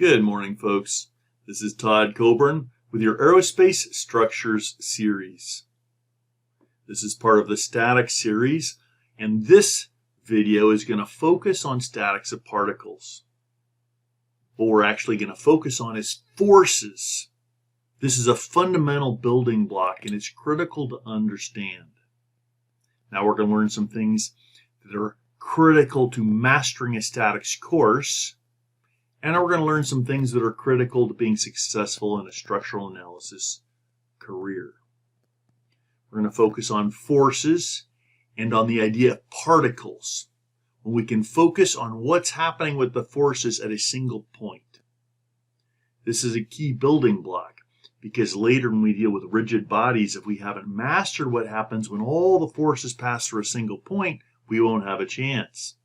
Good morning, folks. This is Todd Coburn with your Aerospace Structures series. This is part of the static series, and this video is going to focus on statics of particles. What we're actually going to focus on is forces. This is a fundamental building block, and it's critical to understand. Now we're going to learn some things that are critical to mastering a statics course. And we're going to learn some things that are critical to being successful in a structural analysis career. We're going to focus on forces and on the idea of particles, when we can focus on what's happening with the forces at a single point. This is a key building block, because later when we deal with rigid bodies, if we haven't mastered what happens when all the forces pass through a single point, we won't have a chance.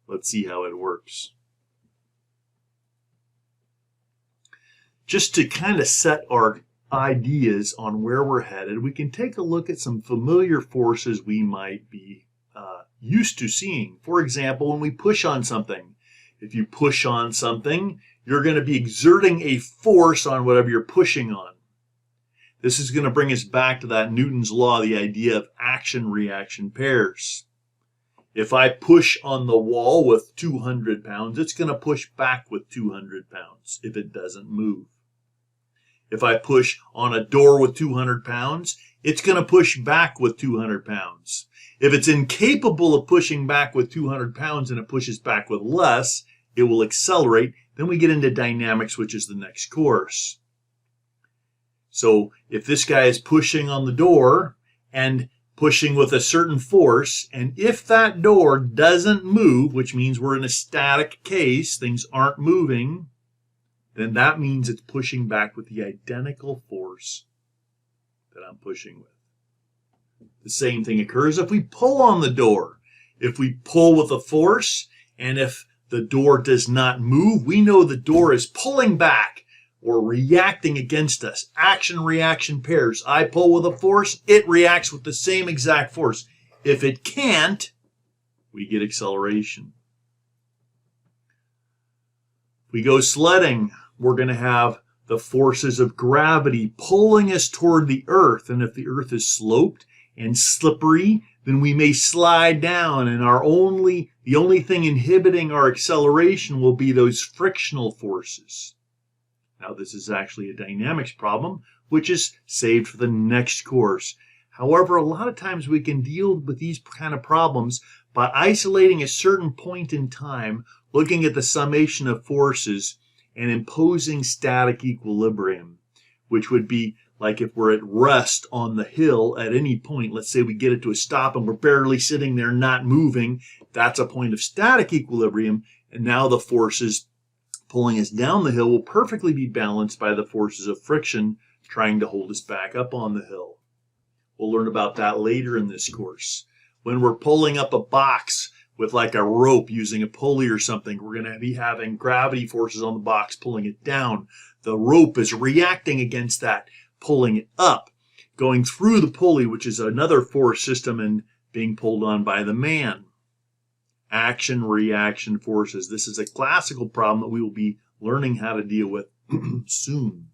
Let's see how it works. Just to kind of set our ideas on where we're headed, we can take a look at some familiar forces we might be used to seeing. For example, when we push on something. If you push on something, you're going to be exerting a force on whatever you're pushing on. This is going to bring us back to that Newton's law, the idea of action-reaction pairs. If I push on the wall with 200 pounds, it's going to push back with 200 pounds if it doesn't move. If I push on a door with 200 pounds, it's going to push back with 200 pounds. If it's incapable of pushing back with 200 pounds and it pushes back with less, it will accelerate. Then we get into dynamics, which is the next course. So if this guy is pushing on the door and pushing with a certain force, and if that door doesn't move, which means we're in a static case, things aren't moving, then that means it's pushing back with the identical force that I'm pushing with. The same thing occurs if we pull on the door. If we pull with a force, and if the door does not move, we know the door is pulling back or reacting against us. Action-reaction pairs. I pull with a force, it reacts with the same exact force. If it can't, we get acceleration. If we go sledding, we're going to have the forces of gravity pulling us toward the earth. And if the earth is sloped and slippery, then we may slide down, and the only thing inhibiting our acceleration will be those frictional forces. Now, this is actually a dynamics problem, which is saved for the next course. However, a lot of times we can deal with these kind of problems by isolating a certain point in time, looking at the summation of forces, and imposing static equilibrium, which would be like if we're at rest on the hill at any point. Let's say we get it to a stop and we're barely sitting there not moving. That's a point of static equilibrium, and now the forces pulling us down the hill will perfectly be balanced by the forces of friction trying to hold us back up on the hill. We'll learn about that later in this course. When we're pulling up a box with like a rope using a pulley or something, we're going to be having gravity forces on the box pulling it down. The rope is reacting against that, pulling it up, going through the pulley, which is another force system, and being pulled on by the man. Action-reaction forces. This is a classical problem that we will be learning how to deal with soon.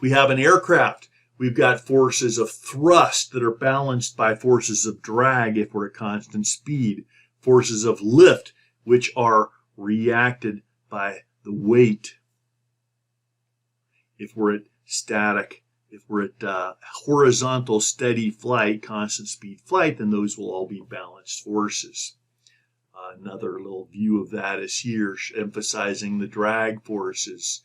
We have an aircraft. We've got forces of thrust that are balanced by forces of drag if we're at constant speed. Forces of lift, which are reacted by the weight. If we're at static, if we're at horizontal steady flight, constant speed flight, then those will all be balanced forces. Another little view of that is here, emphasizing the drag forces.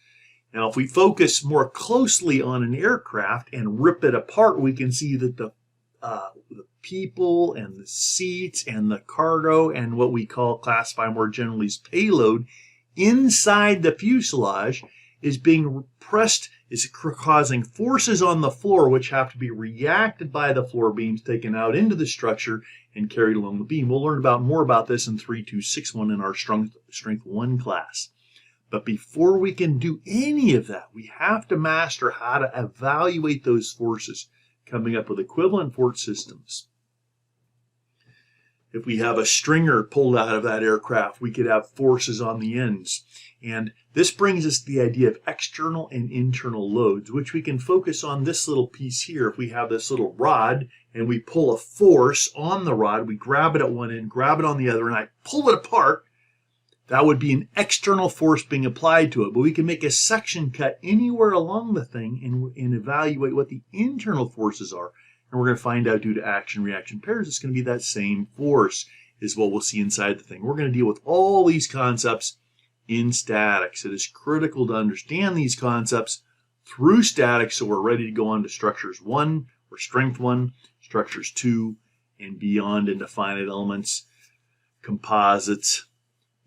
Now, if we focus more closely on an aircraft and rip it apart, we can see that the people and the seats and the cargo and what we classify more generally as payload inside the fuselage is being pressed, is causing forces on the floor which have to be reacted by the floor beams taken out into the structure and carried along the beam. We'll learn more about this in 3261 in our Strength 1 class. But before we can do any of that, we have to master how to evaluate those forces, coming up with equivalent force systems. If we have a stringer pulled out of that aircraft, we could have forces on the ends. And this brings us to the idea of external and internal loads, which we can focus on this little piece here. If we have this little rod and we pull a force on the rod, we grab it at one end, grab it on the other, and I pull it apart, that would be an external force being applied to it. But we can make a section cut anywhere along the thing and evaluate what the internal forces are. And we're going to find out due to action-reaction pairs, it's going to be that same force is what we'll see inside the thing. We're going to deal with all these concepts in statics. It is critical to understand these concepts through statics so we're ready to go on to structures 1 or strength 1, structures 2, and beyond into finite elements, composites,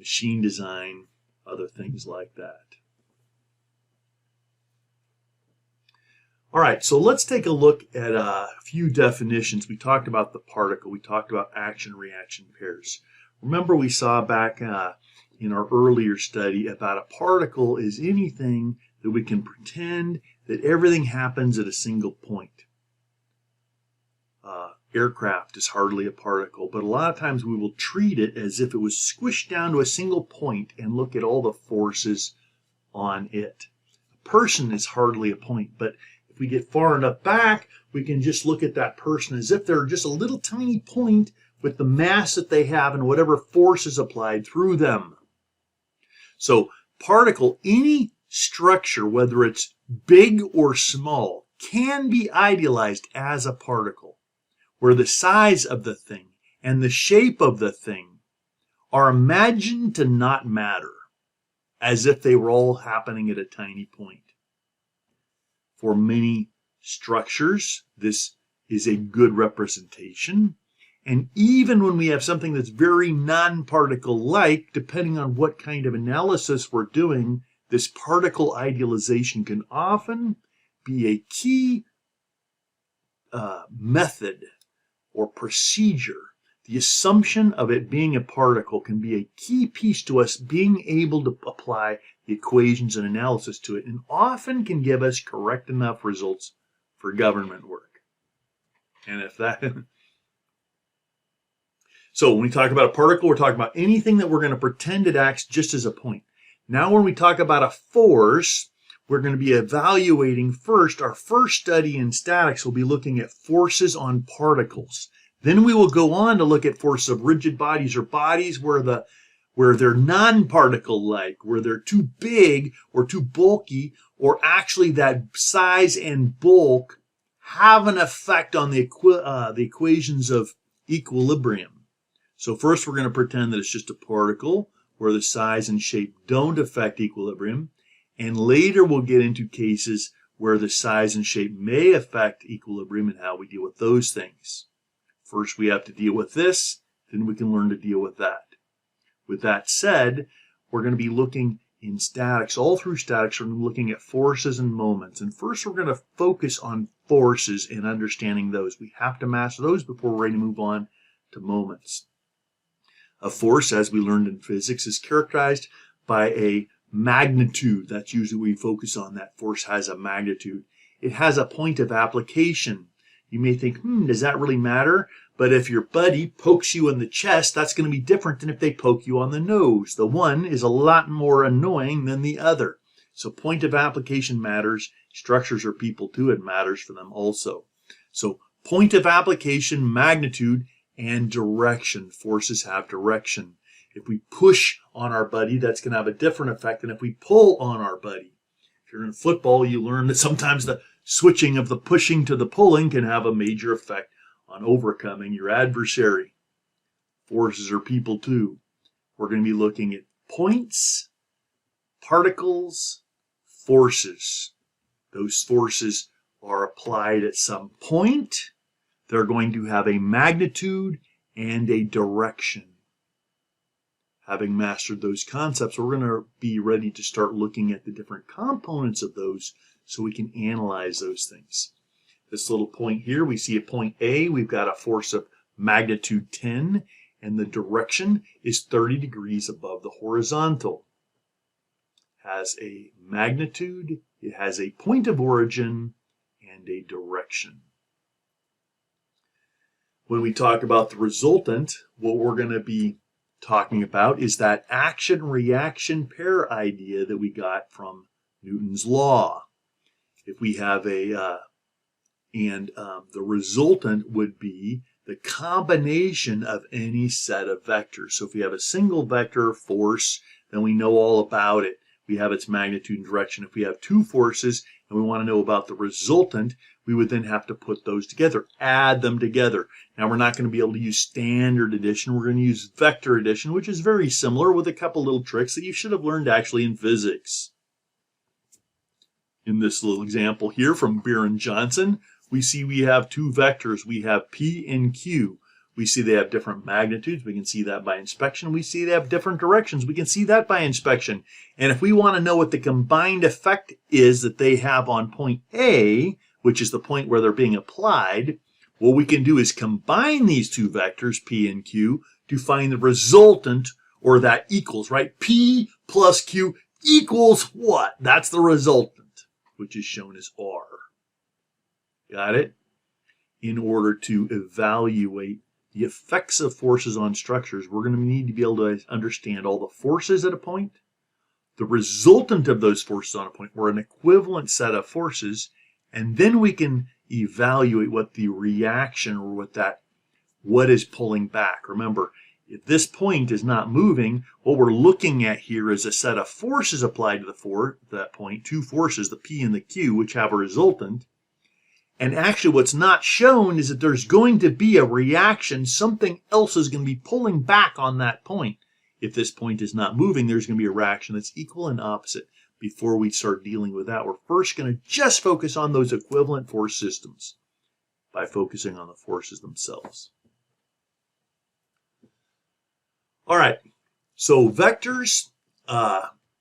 machine design, other things like that. All right, so let's take a look at a few definitions. We talked about the particle. We talked about action-reaction pairs. Remember we saw back in our earlier study about a particle is anything that we can pretend that everything happens at a single point. Aircraft is hardly a particle, but a lot of times we will treat it as if it was squished down to a single point and look at all the forces on it. A person is hardly a point, but if we get far enough back, we can just look at that person as if they're just a little tiny point with the mass that they have and whatever force is applied through them. So particle, any structure, whether it's big or small, can be idealized as a particle, where the size of the thing and the shape of the thing are imagined to not matter, as if they were all happening at a tiny point. For many structures, this is a good representation. And even when we have something that's very non-particle-like, depending on what kind of analysis we're doing, this particle idealization can often be a key method or procedure. The assumption of it being a particle can be a key piece to us being able to apply the equations and analysis to it, and often can give us correct enough results for government work. And if that... So when we talk about a particle, we're talking about anything that we're going to pretend it acts just as a point. Now when we talk about a force, we're going to be evaluating first. Our first study in statics will be looking at forces on particles. Then we will go on to look at forces of rigid bodies or bodies where they're non-particle-like, where they're too big or too bulky, or actually that size and bulk have an effect on the equations of equilibrium. So first we're going to pretend that it's just a particle where the size and shape don't affect equilibrium. And later we'll get into cases where the size and shape may affect equilibrium and how we deal with those things. First we have to deal with this, then we can learn to deal with that. With that said, we're going to be looking in statics, all through statics, we're looking at forces and moments. And first we're going to focus on forces and understanding those. We have to master those before we're ready to move on to moments. A force, as we learned in physics, is characterized by a magnitude. That's usually what we focus on. That force has a magnitude. It has a point of application. You may think, does that really matter? But if your buddy pokes you in the chest, that's going to be different than if they poke you on the nose. The one is a lot more annoying than the other. So point of application matters. Structures are people too. It matters for them also. So point of application, magnitude, and direction. Forces have direction. If we push on our buddy, that's going to have a different effect than if we pull on our buddy. If you're in football, you learn that sometimes the switching of the pushing to the pulling can have a major effect on overcoming your adversary. Forces are people too. We're going to be looking at points, particles, forces. Those forces are applied at some point. They're going to have a magnitude and a direction. Having mastered those concepts, we're going to be ready to start looking at the different components of those so we can analyze those things. This little point here, we see a point A. We've got a force of magnitude 10, and the direction is 30 degrees above the horizontal. Has a magnitude, it has a point of origin, and a direction. When we talk about the resultant, what we're going to be talking about is that action-reaction pair idea that we got from Newton's law. If we have the resultant would be the combination of any set of vectors. So if we have a single vector force, then we know all about it. We have its magnitude and direction. If we have two forces and we want to know about the resultant, we would then have to put those together, add them together. Now we're not going to be able to use standard addition. We're going to use vector addition, which is very similar with a couple little tricks that you should have learned actually in physics. In this little example here from Beer and Johnson, we see we have two vectors. We have P and Q. We see they have different magnitudes. We can see that by inspection. We see they have different directions. We can see that by inspection. And if we want to know what the combined effect is that they have on point A, which is the point where they're being applied, what we can do is combine these two vectors, P and Q, to find the resultant, or that equals, right? P plus Q equals what? That's the resultant, which is shown as R. Got it? In order to evaluate the effects of forces on structures, we're going to need to be able to understand all the forces at a point, the resultant of those forces on a point, or an equivalent set of forces, and then we can evaluate what the reaction, or what is pulling back. Remember, if this point is not moving, what we're looking at here is a set of forces applied to that point, two forces, the P and the Q, which have a resultant. And actually what's not shown is that there's going to be a reaction. Something else is going to be pulling back on that point. If this point is not moving, there's going to be a reaction that's equal and opposite. Before we start dealing with that, we're first going to just focus on those equivalent force systems by focusing on the forces themselves. All right, so vectors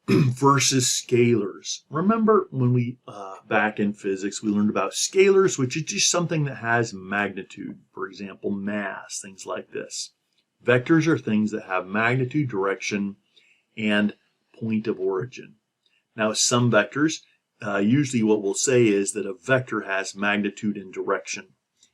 versus scalars. Remember when we, back in physics, we learned about scalars, which is just something that has magnitude. For example, mass, things like this. Vectors are things that have magnitude, direction, and point of origin. Now, some vectors, usually what we'll say is that a vector has magnitude and direction,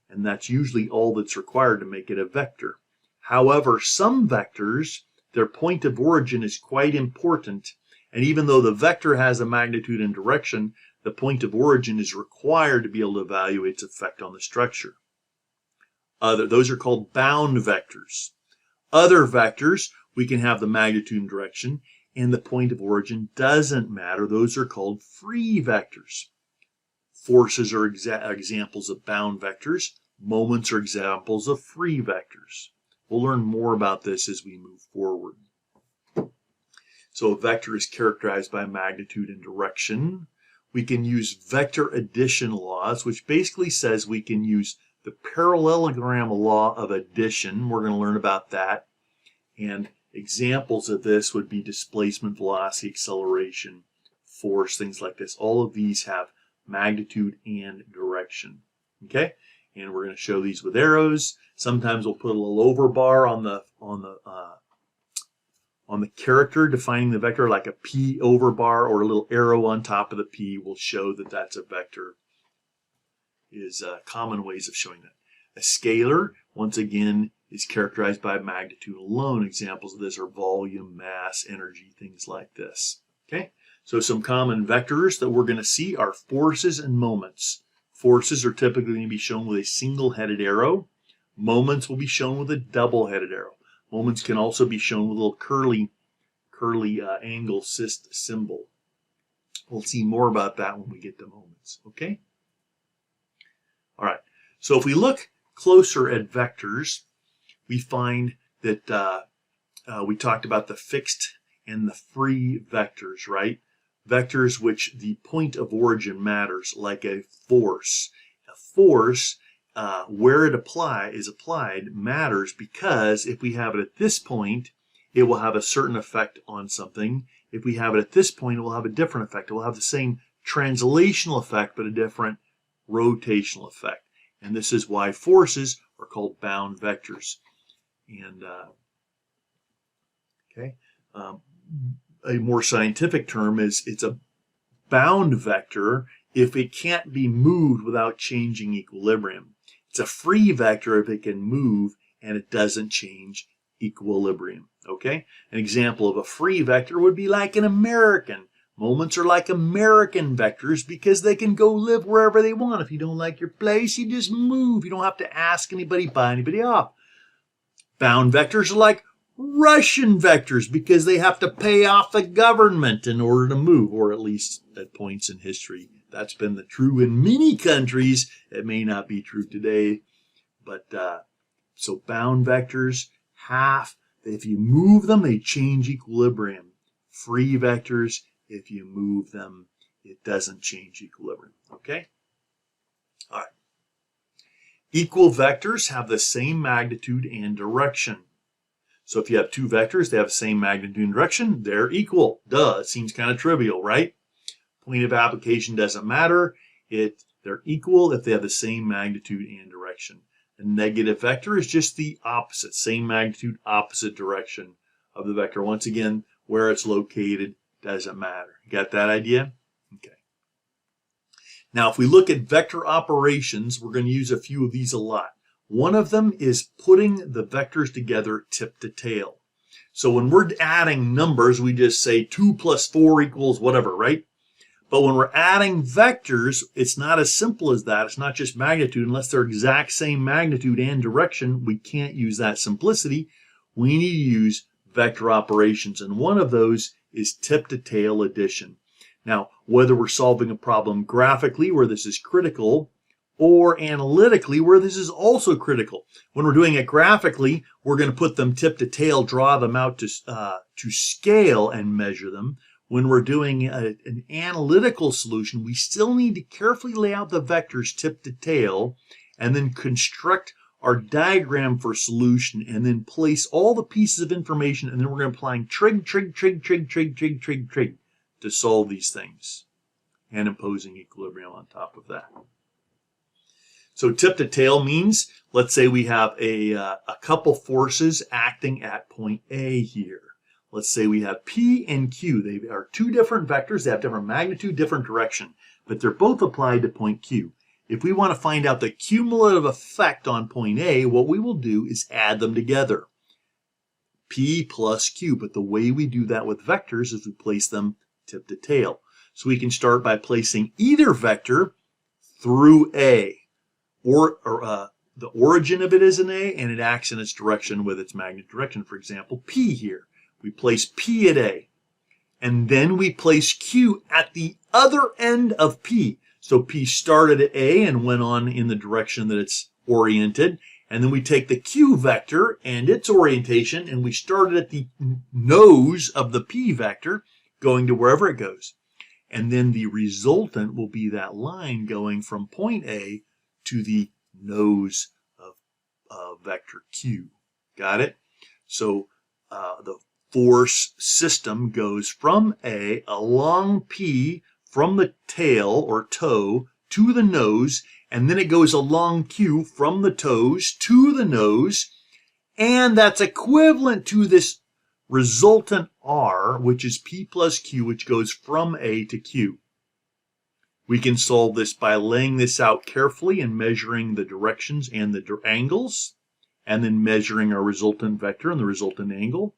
and that's usually all that's required to make it a vector. However, some vectors, their point of origin is quite important, and even though the vector has a magnitude and direction, the point of origin is required to be able to evaluate its effect on the structure. Those are called bound vectors. Other vectors, we can have the magnitude and direction, and the point of origin doesn't matter. Those are called free vectors. Forces are examples of bound vectors. Moments are examples of free vectors. We'll learn more about this as we move forward. So a vector is characterized by magnitude and direction. We can use vector addition laws, which basically says we can use the parallelogram law of addition. We're going to learn about that. And examples of this would be displacement, velocity, acceleration, force, things like this. All of these have magnitude and direction. Okay? And we're going to show these with arrows. Sometimes we'll put a little overbar on the character defining the vector, like a P overbar, or a little arrow on top of the P will show that that's a vector. Is common ways of showing that. A scalar, once again, is characterized by magnitude alone. Examples of this are volume, mass, energy, things like this. Okay, so some common vectors that we're going to see are forces and moments. Forces are typically going to be shown with a single-headed arrow. Moments will be shown with a double-headed arrow. Moments can also be shown with a little curly angle symbol. We'll see more about that when we get to moments. Okay. All right. So if we look closer at vectors, we find that we talked about the fixed and the free vectors, right? Vectors which the point of origin matters, like a force. A force, where it is applied matters, because if we have it at this point, it will have a certain effect on something. If we have it at this point, it will have a different effect. It will have the same translational effect, but a different rotational effect. And this is why forces are called bound vectors. And a more scientific term is it's a bound vector if it can't be moved without changing equilibrium. It's a free vector if it can move and it doesn't change equilibrium. Okay? An example of a free vector would be like an American. Moments are like American vectors because they can go live wherever they want. If you don't like your place, you just move. You don't have to ask anybody, buy anybody off. Bound vectors are like Russian vectors because they have to pay off the government in order to move, or at least at points in history. That's been true in many countries. It may not be true today, but so bound vectors if you move them, they change equilibrium. Free vectors, if you move them, it doesn't change equilibrium. Okay? All right. Equal vectors have the same magnitude and direction. So if you have two vectors, they have the same magnitude and direction, they're equal. Duh, it seems kind of trivial, right? Point of application doesn't matter. They're equal if they have the same magnitude and direction. A negative vector is just the opposite, same magnitude, opposite direction of the vector. Once again, where it's located doesn't matter. Got that idea? Okay. Now, if we look at vector operations, we're going to use a few of these a lot. One of them is putting the vectors together tip to tail. So when we're adding numbers, we just say 2 plus 4 equals whatever, right? But when we're adding vectors, it's not as simple as that. It's not just magnitude. Unless they're exact same magnitude and direction, we can't use that simplicity. We need to use vector operations, and one of those is tip-to-tail addition. Now, whether we're solving a problem graphically, where this is critical, or analytically, where this is also critical. When we're doing it graphically, we're going to put them tip-to-tail, draw them out to scale and measure them. When we're doing an analytical solution, we still need to carefully lay out the vectors tip to tail and then construct our diagram for solution and then place all the pieces of information, and then we're going to apply trig to solve these things and imposing equilibrium on top of that. So tip to tail means, let's say we have a couple forces acting at point A here. Let's say we have P and Q. They are two different vectors. They have different magnitude, different direction, but they're both applied to point Q. If we want to find out the cumulative effect on point A, what we will do is add them together. P plus Q, but the way we do that with vectors is we place them tip to tail. So we can start by placing either vector through A, or the origin of it is an A, and it acts in its direction with its magnitude direction. For example, P here. We place P at A, and then we place Q at the other end of P. So P started at A and went on in the direction that it's oriented, and then we take the Q vector and its orientation, and we started at the nose of the P vector, going to wherever it goes. And then the resultant will be that line going from point A to the nose of vector Q. Got it? So the force system goes from A along P from the tail or toe to the nose, and then it goes along Q from the toes to the nose, and that's equivalent to this resultant R, which is P plus Q, which goes from A to Q. We can solve this by laying this out carefully and measuring the directions and the angles, and then measuring our resultant vector and the resultant angle.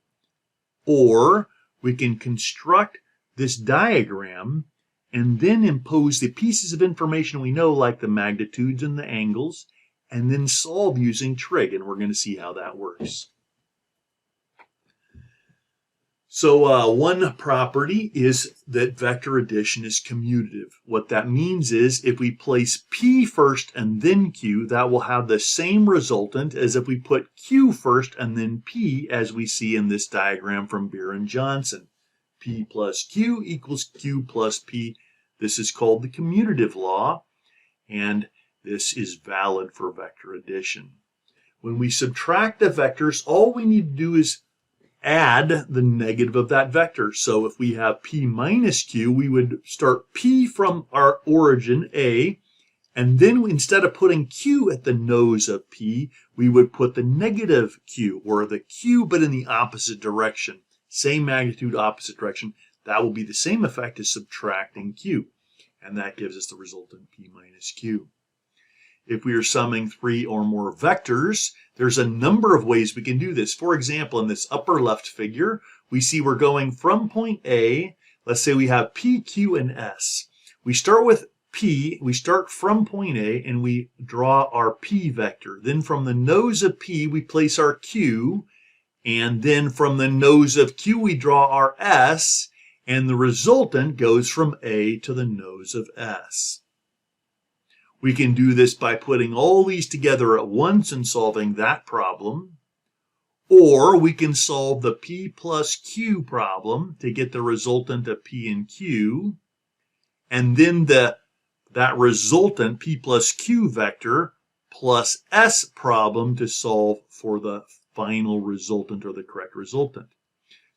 Or we can construct this diagram and then impose the pieces of information we know, like the magnitudes and the angles, and then solve using trig, and we're going to see how that works. So one property is that vector addition is commutative. What that means is if we place P first and then Q, that will have the same resultant as if we put Q first and then P, as we see in this diagram from Beer and Johnson. P plus Q equals Q plus P. This is called the commutative law, and this is valid for vector addition. When we subtract the vectors, all we need to do is add the negative of that vector. So if we have P minus Q, we would start P from our origin, A, and then instead of putting Q at the nose of P, we would put the negative Q, or the Q but in the opposite direction. Same magnitude, opposite direction. That will be the same effect as subtracting Q, and that gives us the resultant P minus Q. If we are summing 3 or more vectors, There's a number of ways we can do this. For example, in this upper left figure, we see we're going from point A. Let's say we have P, Q, and S. We start with P, we start from point A, and we draw our P vector. Then from the nose of P, we place our Q, and then from the nose of Q, we draw our S, and the resultant goes from A to the nose of S. We can do this by putting all these together at once and solving that problem. Or we can solve the P plus Q problem to get the resultant of P and Q. And then that resultant P plus Q vector plus S problem to solve for the final resultant or the correct resultant.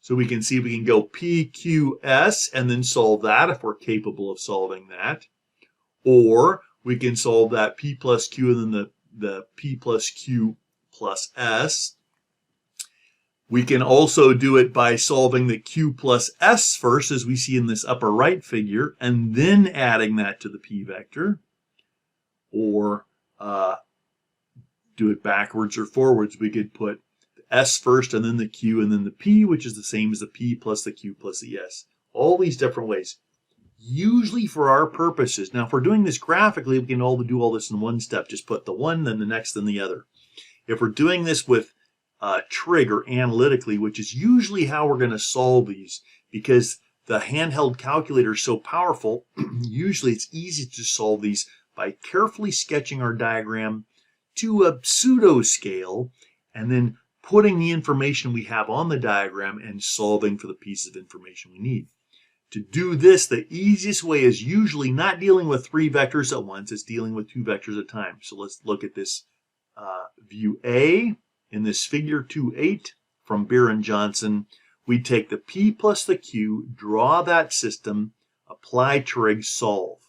So we can see we can go P, Q, S and then solve that if we're capable of solving that. Or we can solve that P plus Q and then the P plus Q plus S. We can also do it by solving the Q plus S first, as we see in this upper right figure, and then adding that to the P vector. Or do it backwards or forwards. We could put the S first and then the Q and then the P, which is the same as the P plus the Q plus the S. All these different ways. Usually for our purposes. Now, if we're doing this graphically, we can do all this in one step. Just put the one, then the next, then the other. If we're doing this with trig or analytically, which is usually how we're going to solve these, because the handheld calculator is so powerful, usually it's easy to solve these by carefully sketching our diagram to a pseudo scale and then putting the information we have on the diagram and solving for the piece of information we need. To do this, the easiest way is usually not dealing with 3 vectors at once, it's dealing with 2 vectors at a time. So let's look at this view A. In this figure 2.8 from Beer and Johnson, we take the P plus the Q, draw that system, apply trig, solve.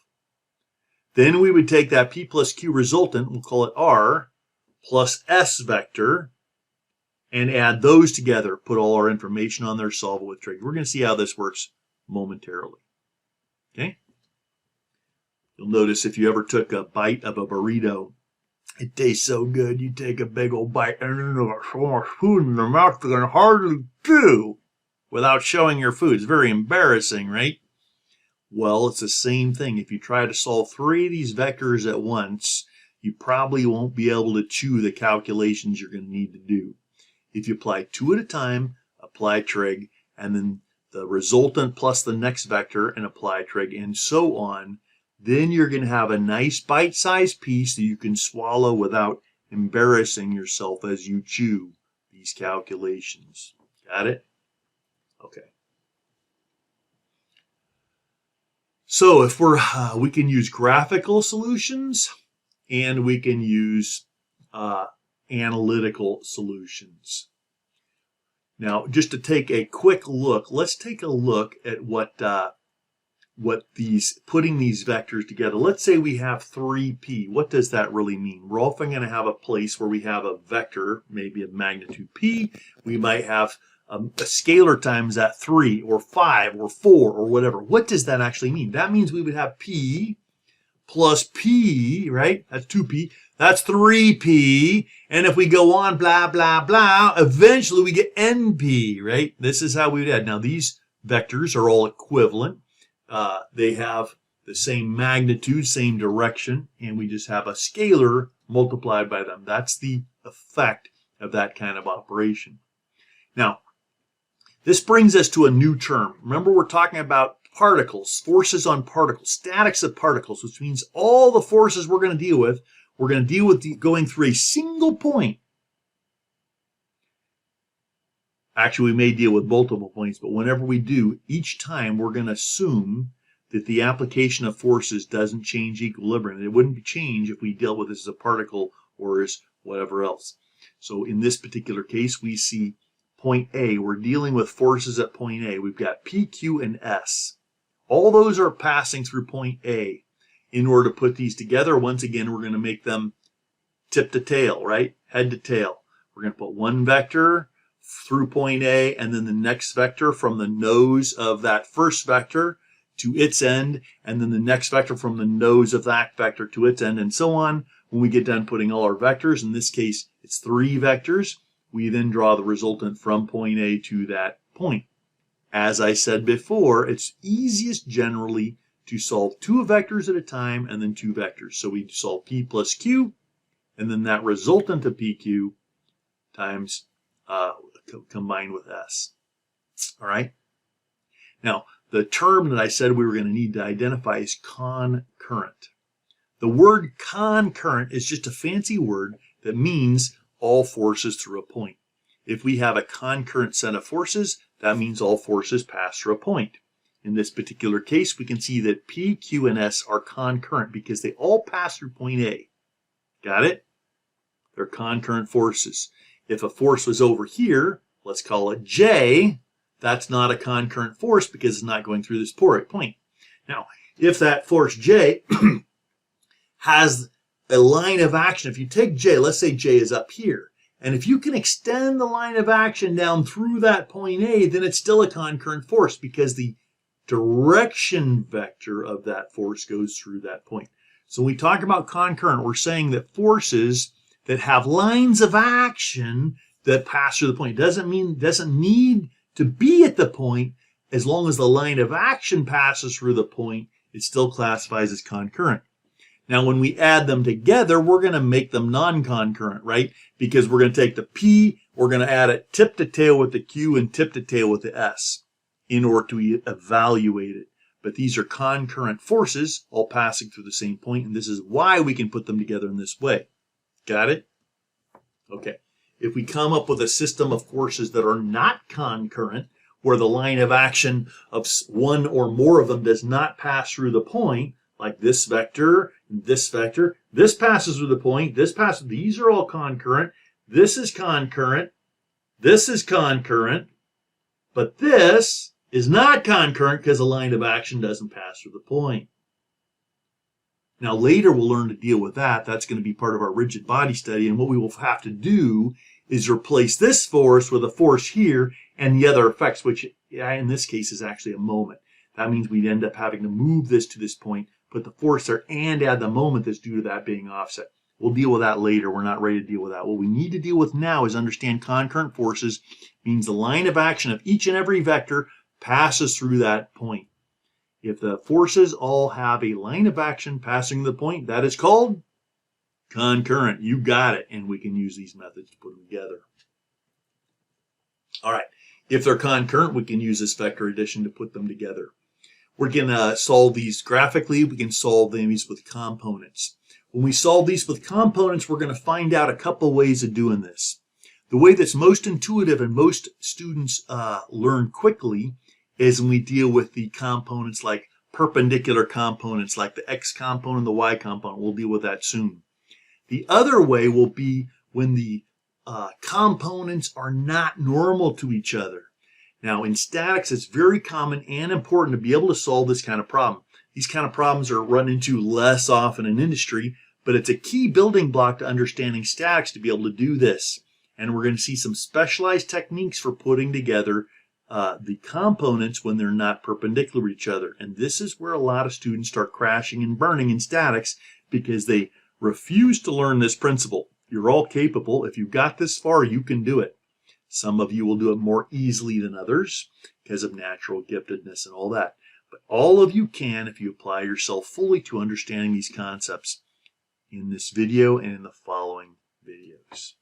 Then we would take that P plus Q resultant, we'll call it R, plus S vector, and add those together, put all our information on there, solve it with trig. We're going to see how this works momentarily. Okay? You'll notice if you ever took a bite of a burrito, it tastes so good, you take a big old bite and then you got so much food in your mouth you can hardly chew without showing your food. It's very embarrassing, right? Well, it's the same thing. If you try to solve 3 of these vectors at once, you probably won't be able to chew the calculations you're going to need to do. If you apply 2 at a time, apply trig, and then the resultant plus the next vector and apply trig, and so on, then you're going to have a nice bite-sized piece that you can swallow without embarrassing yourself as you chew these calculations. Got it? Okay. So if we can use graphical solutions and we can use analytical solutions. Now, just to take a quick look, let's take a look at putting these vectors together. Let's say we have 3p. What does that really mean? We're often going to have a place where we have a vector, maybe of magnitude p. We might have a scalar times that 3 or 5 or 4 or whatever. What does that actually mean? That means we would have p plus p, right? That's 2p. That's 3p. And if we go on, blah, blah, blah, eventually we get np, right? This is how we would add. Now, these vectors are all equivalent. They have the same magnitude, same direction, and we just have a scalar multiplied by them. That's the effect of that kind of operation. Now, this brings us to a new term. Remember, we're talking about particles, forces on particles, statics of particles, which means all the forces we're going to deal with going through a single point. Actually, we may deal with multiple points, but whenever we do, each time we're going to assume that the application of forces doesn't change equilibrium. It wouldn't change if we dealt with this as a particle or as whatever else. So in this particular case, we see point A. We're dealing with forces at point A. We've got P, Q, and S. All those are passing through point A. In order to put these together, once again, we're going to make them tip to tail, right? Head to tail. We're going to put one vector through point A, and then the next vector from the nose of that first vector to its end, and then the next vector from the nose of that vector to its end, and so on. When we get done putting all our vectors, in this case it's 3 vectors, we then draw the resultant from point A to that point. As I said before, it's easiest generally to solve 2 vectors at a time and then 2 vectors. So we solve P plus Q, and then that resultant of PQ times combined with S. All right? Now, the term that I said we were going to need to identify is concurrent. The word concurrent is just a fancy word that means all forces through a point. If we have a concurrent set of forces, that means all forces pass through a point. In this particular case, we can see that P, Q, and S are concurrent because they all pass through point A. Got it? They're concurrent forces. If a force was over here, let's call it J, that's not a concurrent force because it's not going through this point. Now, if that force J has a line of action, if you take J, let's say J is up here, and if you can extend the line of action down through that point A, then it's still a concurrent force because the direction vector of that force goes through that point. So when we talk about concurrent, we're saying that forces that have lines of action that pass through the point doesn't need to be at the point. As long as the line of action passes through the point, it still classifies as concurrent. Now, when we add them together, we're going to make them non-concurrent, right? Because we're going to take the P, we're going to add it tip to tail with the Q and tip to tail with the S in order to evaluate it. But these are concurrent forces all passing through the same point, and this is why we can put them together in this way. Got it? Okay. If we come up with a system of forces that are not concurrent, where the line of action of one or more of them does not pass through the point, like this vector, this passes through the point, these are all concurrent, this is concurrent, but this is not concurrent because the line of action doesn't pass through the point. Now later we'll learn to deal with that. That's going to be part of our rigid body study, and what we will have to do is replace this force with a force here and the other effects, which in this case is actually a moment. That means we'd end up having to move this to this point, put the force there, and add the moment that's due to that being offset. We'll deal with that later. We're not ready to deal with that. What we need to deal with now is understand concurrent forces means the line of action of each and every vector passes through that point. If the forces all have a line of action passing the point, that is called concurrent. You got it. And we can use these methods to put them together. All right. If they're concurrent, we can use this vector addition to put them together. We're going to solve these graphically. We can solve these with components. When we solve these with components, we're going to find out a couple ways of doing this. The way that's most intuitive and most students learn quickly is when we deal with the components like perpendicular components, like the X component and the Y component. We'll deal with that soon. The other way will be when the components are not normal to each other. Now, in statics, it's very common and important to be able to solve this kind of problem. These kind of problems are run into less often in industry, but it's a key building block to understanding statics to be able to do this. And we're going to see some specialized techniques for putting together the components when they're not perpendicular to each other. And this is where a lot of students start crashing and burning in statics because they refuse to learn this principle. You're all capable. If you've got this far, you can do it. Some of you will do it more easily than others because of natural giftedness and all that. But all of you can if you apply yourself fully to understanding these concepts in this video and in the following videos.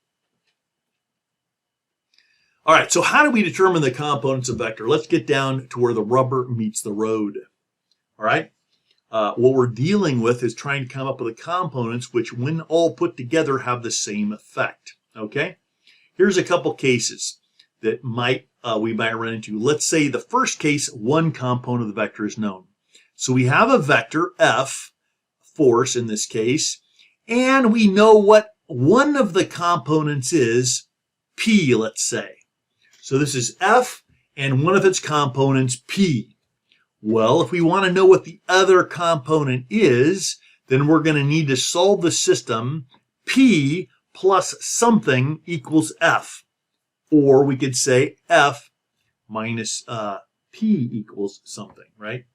All right, so how do we determine the components of vector? Let's get down to where the rubber meets the road. All right, what we're dealing with is trying to come up with the components which, when all put together, have the same effect. Okay, here's a couple cases that we might run into. Let's say the first case, one component of the vector is known. So we have a vector, F, force in this case, and we know what one of the components is, P, let's say. So this is F, and one of its components, P. Well, if we want to know what the other component is, then we're going to need to solve the system P plus something equals F. Or we could say F minus P equals something, right?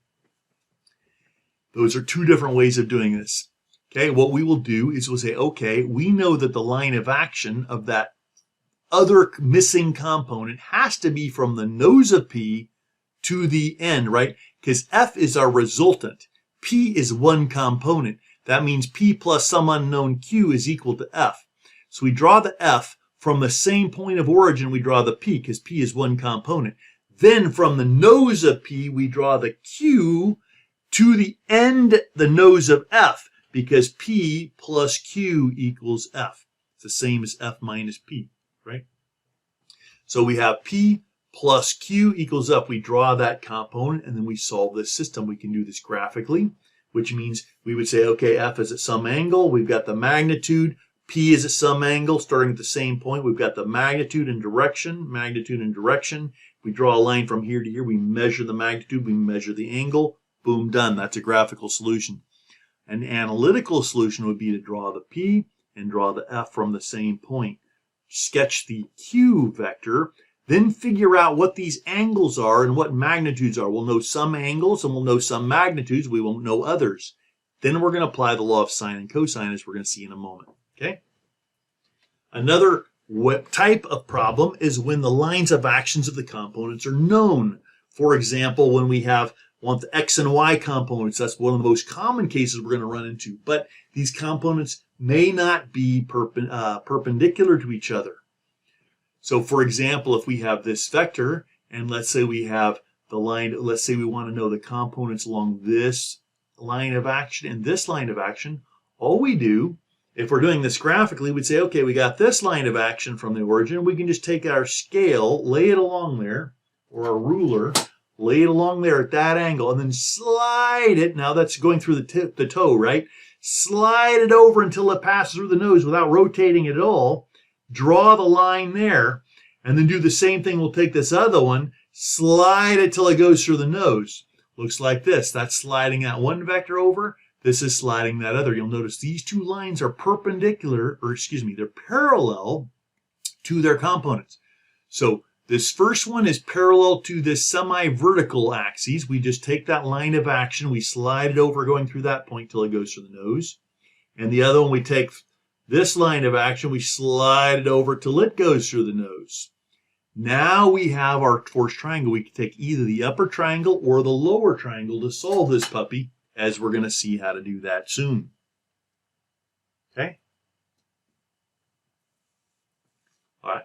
Those are two different ways of doing this. Okay, what we will do is we'll say, okay, we know that the line of action of that other missing component has to be from the nose of P to the end, right? Because F is our resultant. P is one component. That means P plus some unknown Q is equal to F. So we draw the F from the same point of origin we draw the P, because P is one component. Then from the nose of P, we draw the Q to the end, the nose of F, because P plus Q equals F. It's the same as F minus P, right? So we have P plus Q equals F. We draw that component, and then we solve this system. We can do this graphically, which means we would say, okay, F is at some angle. We've got the magnitude. P is at some angle, starting at the same point. We've got the magnitude and direction, We draw a line from here to here. We measure the magnitude. We measure the angle. Boom, done. That's a graphical solution. An analytical solution would be to draw the P and draw the F from the same point. Sketch the Q vector, then figure out what these angles are and what magnitudes are. We'll know some angles and we'll know some magnitudes. We won't know others. Then we're going to apply the law of sine and cosine, as we're going to see in a moment. Okay. Another type of problem is when the lines of actions of the components are known. For example, when we want the X and Y components, that's one of the most common cases we're going to run into. But these components may not be perpendicular to each other. So for example, if we have this vector, and let's say we have the line, let's say we want to know the components along this line of action and this line of action, all we do, if we're doing this graphically, we'd say, okay, we got this line of action from the origin. We can just take our scale, lay it along there, or a ruler, lay it along there at that angle, and then slide it. Now that's going through the toe, right? Slide it over until it passes through the nose without rotating it at all. Draw the line there, and then do the same thing. We'll take this other one, slide it till it goes through the nose. Looks like this. That's sliding that one vector over. This is sliding that other. You'll notice these two lines are perpendicular, or excuse me, they're parallel to their components. So this first one is parallel to this semi-vertical axis. We just take that line of action, we slide it over going through that point till it goes through the nose. And the other one, we take this line of action, we slide it over till it goes through the nose. Now we have our forced triangle. We can take either the upper triangle or the lower triangle to solve this puppy, as we're going to see how to do that soon. Okay? All right.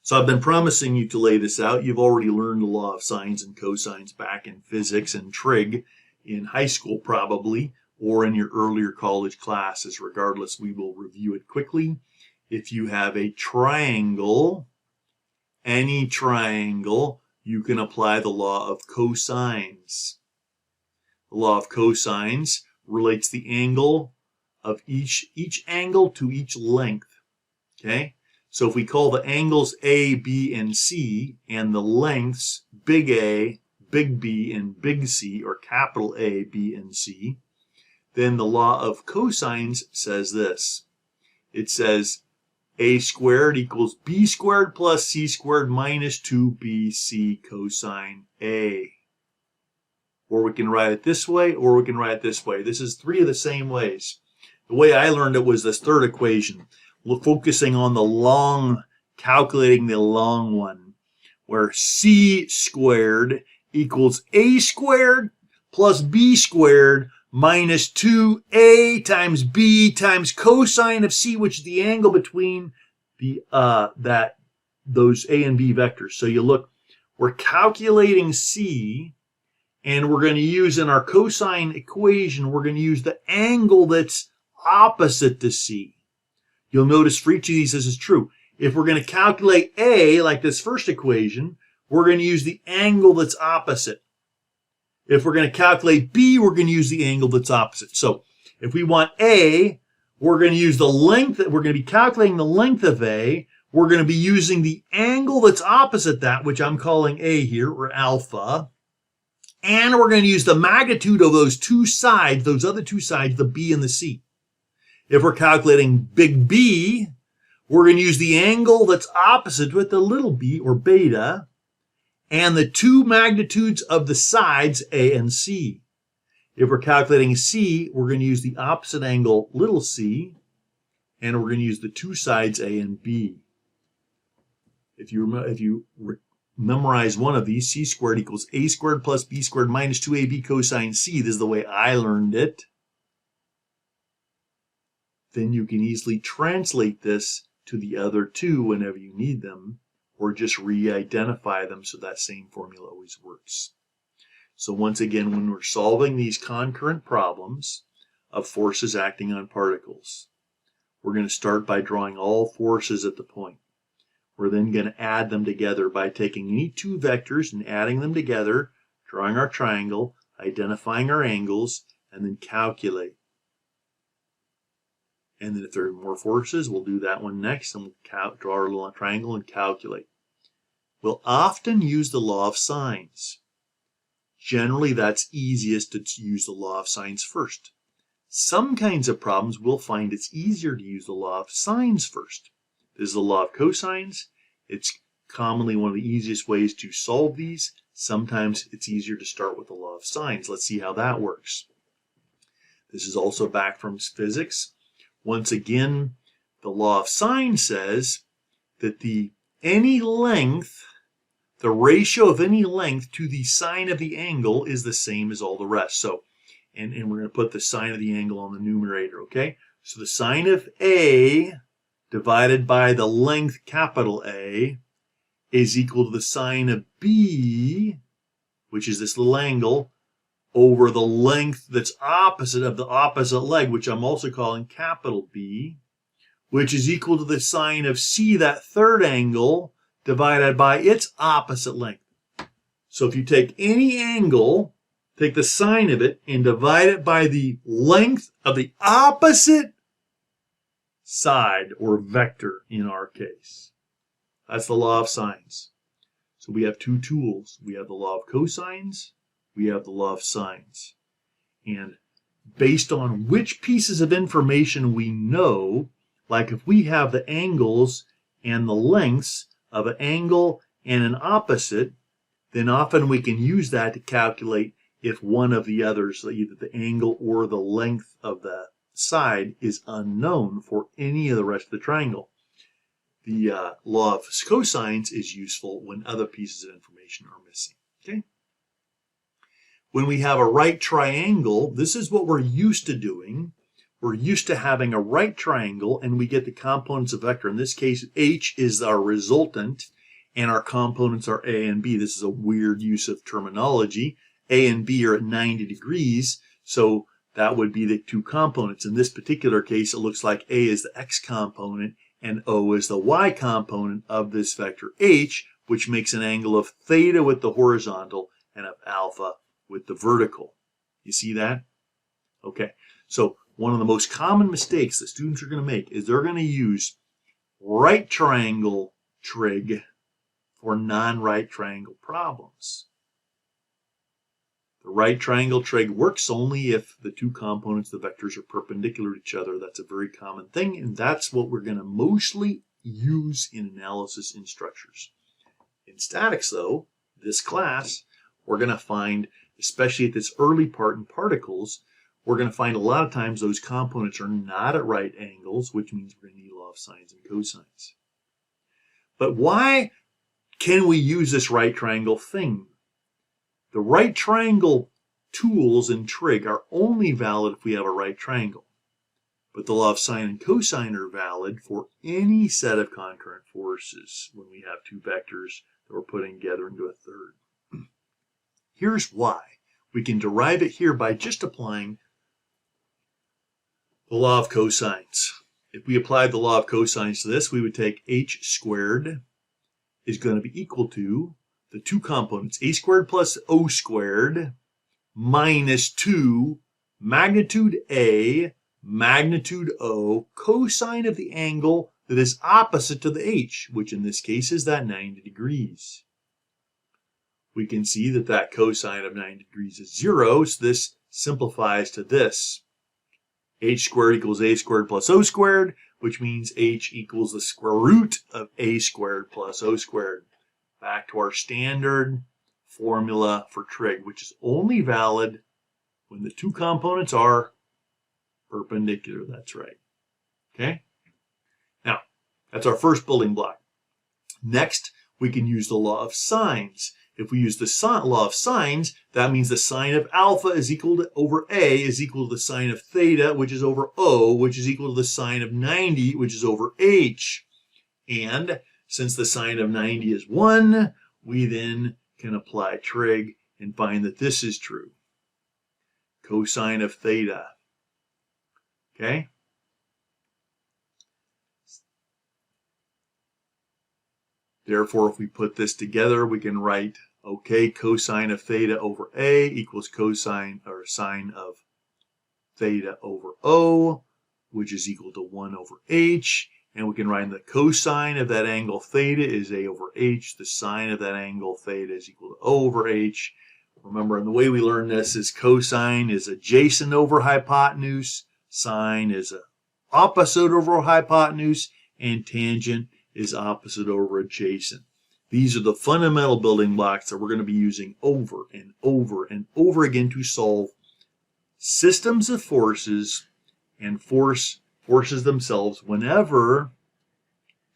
So I've been promising you to lay this out. You've already learned the law of sines and cosines back in physics and trig in high school probably, or in your earlier college classes. Regardless, we will review it quickly. If you have a triangle, any triangle, you can apply the law of cosines. The law of cosines relates the angle of each angle to each length. Okay? So if we call the angles A, B, and C, and the lengths big A, big B, and big C, or capital A, B, and C, then the law of cosines says this. It says A squared equals B squared plus C squared minus 2BC cosine A. Or we can write it this way, or we can write it this way. This is three of the same ways. The way I learned it was this third equation. We're focusing on the long, calculating the long one, where C squared equals A squared plus B squared minus 2A times B times cosine of C, which is the angle between the those A and B vectors. So you look, we're calculating C, and we're going to use in our cosine equation, we're going to use the angle that's opposite to C. You'll notice for each of these this is true. If we're going to calculate A, like this first equation, we're going to use the angle that's opposite. If we're going to calculate B, we're going to use the angle that's opposite. So if we want A, we're going to use the length, we're going to be calculating the length of A. We're going to be using the angle that's opposite that, which I'm calling A here, or alpha. And we're going to use the magnitude of those two sides, those other two sides, the B and the C. If we're calculating big B, we're going to use the angle that's opposite with the little b, or beta, and the two magnitudes of the sides, A and C. If we're calculating C, we're going to use the opposite angle, little c, and we're going to use the two sides A and B. If you memorize one of these, c squared equals a squared plus b squared minus 2ab cosine c, this is the way I learned it, then you can easily translate this to the other two whenever you need them, or just re-identify them so that same formula always works. So once again, when we're solving these concurrent problems of forces acting on particles, we're going to start by drawing all forces at the point. We're then going to add them together by taking any two vectors and adding them together, drawing our triangle, identifying our angles, and then calculate. And then if there are more forces, we'll do that one next, and we'll draw our little triangle and calculate. We'll often use the law of sines. Generally, that's easiest to use the law of sines first. Some kinds of problems we'll find it's easier to use the law of sines first. This is the law of cosines. It's commonly one of the easiest ways to solve these. Sometimes it's easier to start with the law of sines. Let's see how that works. This is also back from physics. Once again, the law of sines says that any length, the ratio of any length to the sine of the angle is the same as all the rest. So, and we're going to put the sine of the angle on the numerator, okay? So the sine of A divided by the length capital A is equal to the sine of B, which is this little angle, over the length that's opposite of the opposite leg, which I'm also calling capital B, which is equal to the sine of C, that third angle, divided by its opposite length. So if you take any angle, take the sine of it, and divide it by the length of the opposite side, or vector in our case. That's the law of sines. So we have two tools. We have the law of cosines, we have the law of sines. And based on which pieces of information we know, like if we have the angles and the lengths of an angle and an opposite, then often we can use that to calculate if one of the others, either the angle or the length of the side, is unknown for any of the rest of the triangle. The law of cosines is useful when other pieces of information are missing. Okay? When we have a right triangle, this is what we're used to doing. We're used to having a right triangle, and we get the components of vector. In this case, H is our resultant, and our components are A and B. This is a weird use of terminology. A and B are at 90 degrees, so that would be the two components. In this particular case, it looks like A is the X component, and O is the Y component of this vector H, which makes an angle of theta with the horizontal and of alpha with the vertical. You see that? Okay, so one of the most common mistakes that students are going to make is they're going to use right triangle trig for non-right triangle problems. The right triangle trig works only if the two components, the vectors, are perpendicular to each other. That's a very common thing, and that's what we're going to mostly use in analysis in structures. In statics, though, this class, we're going to find, especially at this early part in particles, we're going to find a lot of times those components are not at right angles, which means we're going to need law of sines and cosines. But why can we use this right triangle thing? The right triangle tools in trig are only valid if we have a right triangle. But the law of sine and cosine are valid for any set of concurrent forces when we have two vectors that we're putting together into a third. Here's why. We can derive it here by just applying the law of cosines. If we applied the law of cosines to this, we would take h squared is going to be equal to the two components, a squared plus o squared minus 2 magnitude A, magnitude O, cosine of the angle that is opposite to the h, which in this case is that 90 degrees. We can see that that cosine of 90 degrees is 0, so this simplifies to this. H squared equals a squared plus o squared, which means h equals the square root of a squared plus o squared. Back to our standard formula for trig, which is only valid when the two components are perpendicular. That's right. Okay? Now, that's our first building block. Next, we can use the law of sines. If we use the law of sines, that means the sine of alpha is equal to over A is equal to the sine of theta, which is over O, which is equal to the sine of 90, which is over H. And since the sine of 90 is 1, we then can apply trig and find that this is true. Cosine of theta. Okay? Therefore, if we put this together, we can write, okay, cosine of theta over A equals cosine or sine of theta over O, which is equal to 1 over H. And we can write the cosine of that angle theta is A over H. The sine of that angle theta is equal to O over H. Remember, and the way we learn this is cosine is adjacent over hypotenuse, sine is opposite over hypotenuse, and tangent is opposite over adjacent. These are the fundamental building blocks that we're going to be using over and over and over again to solve systems of forces and forces themselves whenever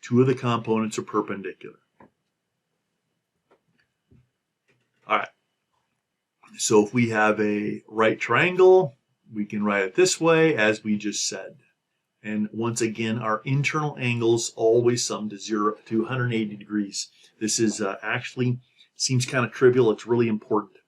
two of the components are perpendicular. All right. So if we have a right triangle, we can write it this way, as we just said. And once again, our internal angles always sum to 180 degrees. This is actually seems kind of trivial. It's really important.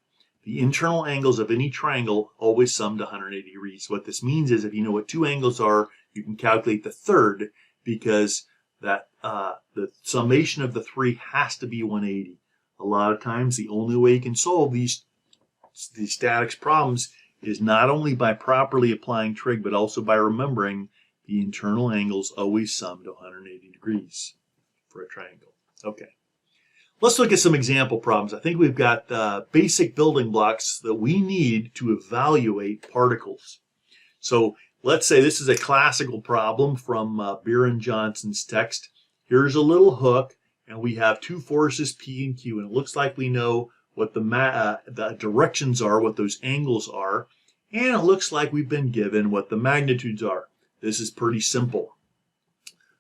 The internal angles of any triangle always sum to 180 degrees. What this means is if you know what two angles are, you can calculate the third because that the summation of the three has to be 180. A lot of times, the only way you can solve these statics problems is not only by properly applying trig, but also by remembering the internal angles always sum to 180 degrees for a triangle. Okay. Let's look at some example problems. I think we've got basic building blocks that we need to evaluate particles. So let's say this is a classical problem from Beer Johnson's text. Here's a little hook, and we have two forces P and Q, and it looks like we know what the directions are, what those angles are, and it looks like we've been given what the magnitudes are. This is pretty simple.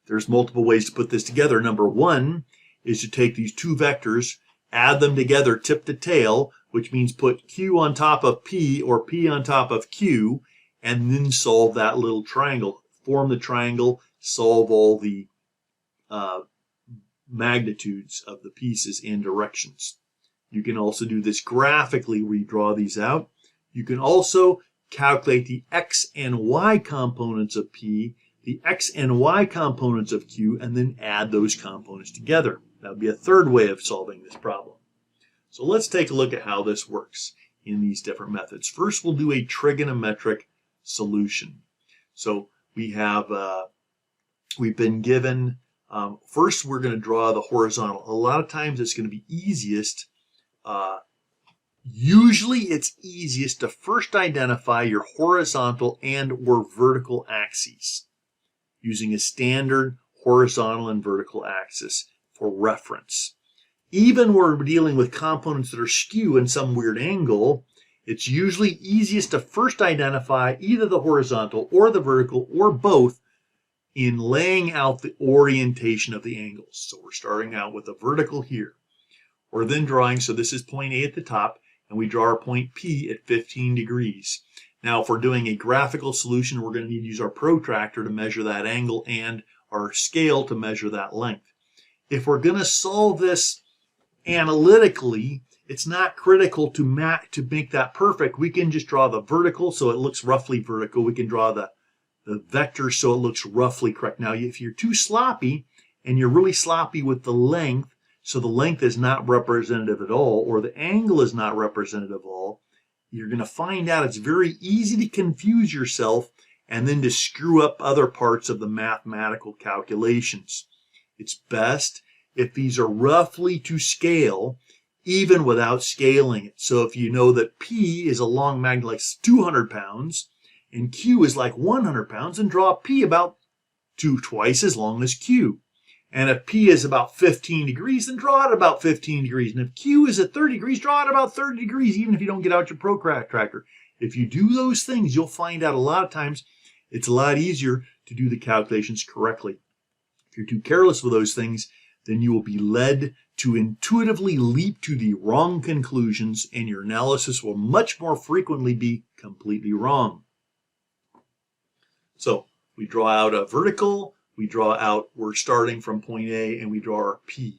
There's multiple ways to put this together. Number one is to take these two vectors, add them together tip to tail, which means put Q on top of P or P on top of Q, and then solve that little triangle. Form the triangle, solve all the magnitudes of the pieces and directions. You can also do this graphically where you draw these out. You can also calculate the x and y components of P, the x and y components of Q, and then add those components together. That would be a third way of solving this problem. So let's take a look at how this works in these different methods. First, we'll do a trigonometric solution. So we have, we've been given, first we're going to draw the horizontal. A lot of times it's going to be easiest, usually it's easiest to first identify your horizontal and or vertical axes using a standard horizontal and vertical axis for reference. Even when we're dealing with components that are skew in some weird angle, it's usually easiest to first identify either the horizontal or the vertical or both in laying out the orientation of the angles. So we're starting out with a vertical here. We're then drawing, so this is point A at the top, and we draw our point P at 15 degrees. Now, if we're doing a graphical solution, we're going to need to use our protractor to measure that angle and our scale to measure that length. If we're going to solve this analytically, it's not critical to make that perfect. We can just draw the vertical so it looks roughly vertical. We can draw the vector so it looks roughly correct. Now, if you're too sloppy and you're really sloppy with the length, so the length is not representative at all, or the angle is not representative at all, you're going to find out it's very easy to confuse yourself and then to screw up other parts of the mathematical calculations. It's best if these are roughly to scale, even without scaling it. So if you know that P is a long magnet like 200 pounds and Q is like 100 pounds, then draw P about twice as long as Q. And if P is about 15 degrees, then draw it about 15 degrees. And if Q is at 30 degrees, draw it about 30 degrees, even if you don't get out your protractor. If you do those things, you'll find out a lot of times it's a lot easier to do the calculations correctly. If you're too careless with those things, then you will be led to intuitively leap to the wrong conclusions, and your analysis will much more frequently be completely wrong. So we draw out a vertical, we draw out, we're starting from point A, and we draw our P.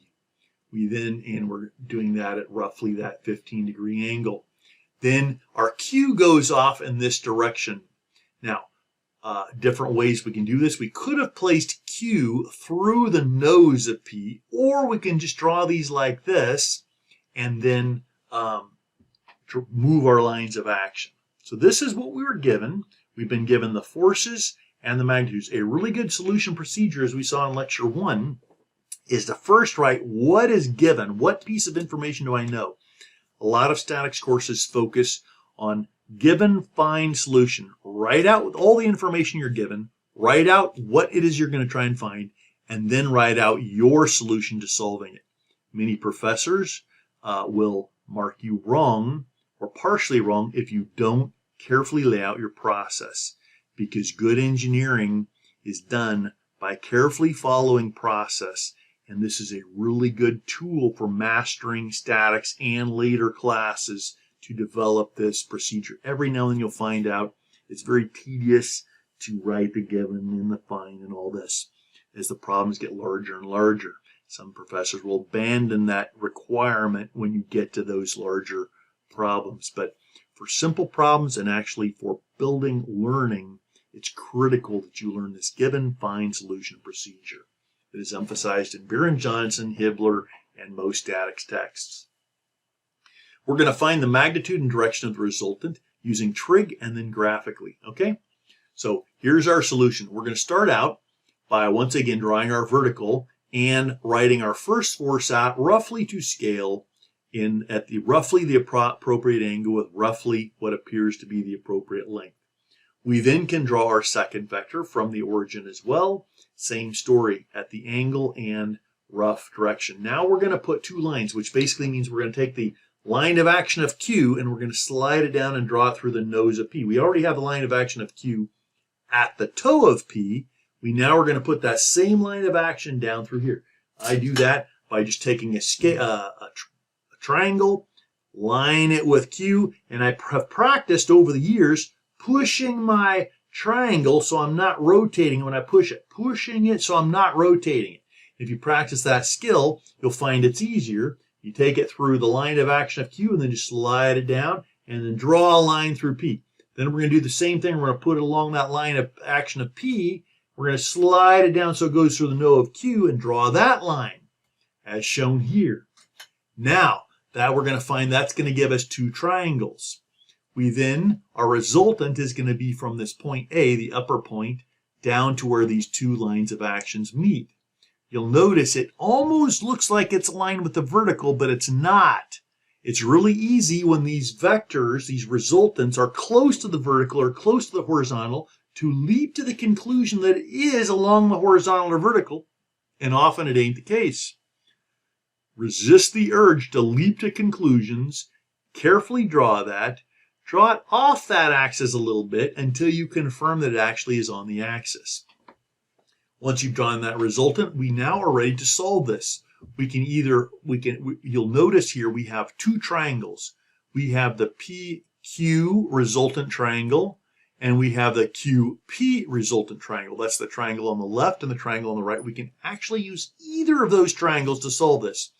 We then, and we're doing that at roughly that 15-degree angle. Then our Q goes off in this direction. Now, different ways we can do this. We could have placed Q through the nose of P, or we can just draw these like this and then move our lines of action. So this is what we were given. We've been given the forces and the magnitudes. A really good solution procedure, as we saw in lecture 1, is to first write what is given. What piece of information do I know? A lot of statics courses focus on given, find, solution. Write out with all the information you're given, write out what it is you're going to try and find, and then write out your solution to solving it. Many professors will mark you wrong or partially wrong if you don't carefully lay out your process, because good engineering is done by carefully following process, and this is a really good tool for mastering statics and later classes to develop this procedure. Every now and then you'll find out it's very tedious to write the given and the find and all this as the problems get larger and larger. Some professors will abandon that requirement when you get to those larger problems. But for simple problems and actually for building learning, it's critical that you learn this given, find, solution procedure that is emphasized in Beer and Johnson, Hibbeler, and most statics texts. We're going to find the magnitude and direction of the resultant using trig and then graphically, okay? So here's our solution. We're going to start out by once again drawing our vertical and writing our first force out roughly to scale at roughly the appropriate angle with roughly what appears to be the appropriate length. We then can draw our second vector from the origin as well. Same story at the angle and rough direction. Now we're going to put two lines, which basically means we're going to take the line of action of Q and we're going to slide it down and draw it through the nose of P. We already have the line of action of Q at the toe of P. We now are going to put that same line of action down through here. I do that by just taking a triangle, line it with Q, and I have practiced over the years pushing my triangle so I'm not rotating when I push it. Pushing it so I'm not rotating it. If you practice that skill, you'll find it's easier. You take it through the line of action of Q and then just slide it down and then draw a line through P. Then we're going to do the same thing. We're going to put it along that line of action of P. We're going to slide it down so it goes through the nose of Q and draw that line as shown here. Now, that we're going to find that's going to give us two triangles. Our resultant is going to be from this point A, the upper point, down to where these two lines of actions meet. You'll notice it almost looks like it's aligned with the vertical, but it's not. It's really easy when these vectors, these resultants, are close to the vertical or close to the horizontal to leap to the conclusion that it is along the horizontal or vertical, and often it ain't the case. Resist the urge to leap to conclusions, carefully draw that, draw it off that axis a little bit until you confirm that it actually is on the axis. Once you've drawn that resultant, we now are ready to solve this. You'll notice here we have two triangles. We have the PQ resultant triangle, and we have the QP resultant triangle. That's the triangle on the left and the triangle on the right. We can actually use either of those triangles to solve this.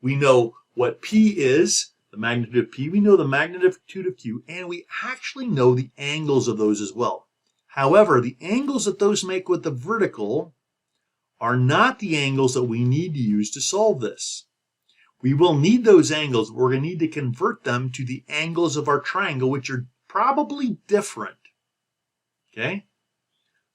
We know what P is, the magnitude of P. We know the magnitude of Q, and we actually know the angles of those as well. However, the angles that those make with the vertical are not the angles that we need to use to solve this. We will need those angles. We're going to need to convert them to the angles of our triangle, which are probably different. Okay?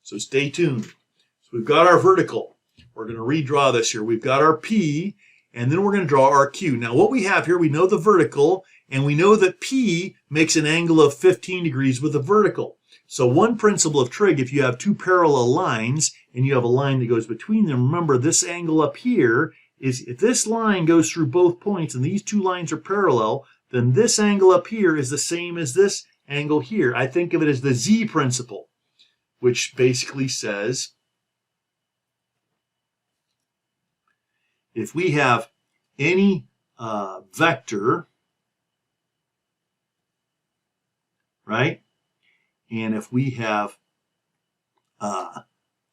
So stay tuned. So we've got our vertical. We're going to redraw this here. We've got our P, and then we're going to draw our Q. Now what we have here, we know the vertical, and we know that P makes an angle of 15 degrees with the vertical. So one principle of trig, if you have two parallel lines and you have a line that goes between them, remember this angle up here is, if this line goes through both points and these two lines are parallel, then this angle up here is the same as this angle here, I think of it as the Z principle, which basically says if we have any vector, right, and if we have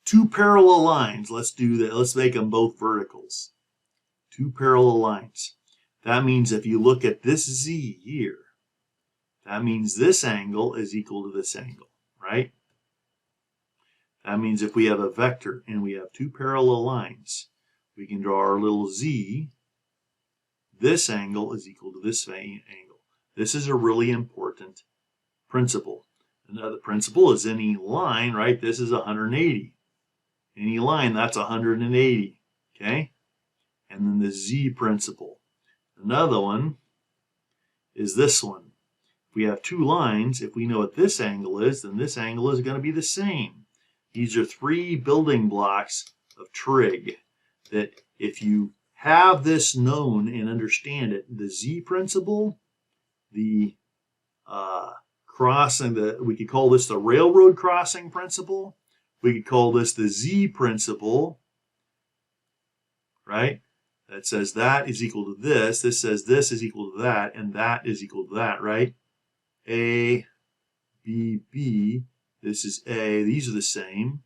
two parallel lines, let's do that. Let's make them both verticals. Two parallel lines. That means if you look at this Z here, that means this angle is equal to this angle, right? That means if we have a vector and we have two parallel lines, we can draw our little Z. This angle is equal to this angle. This is a really important principle. Another principle is any line, right? This is 180. Any line, that's 180, okay? And then the Z principle. Another one is this one. If we have two lines, if we know what this angle is, then this angle is going to be the same. These are three building blocks of trig that if you have this known and understand it, the Z principle, the we could call this the railroad crossing principle. We could call this the Z principle, right? That says that is equal to this. This says this is equal to that, and that is equal to that, right? A, B, B. This is A. These are the same.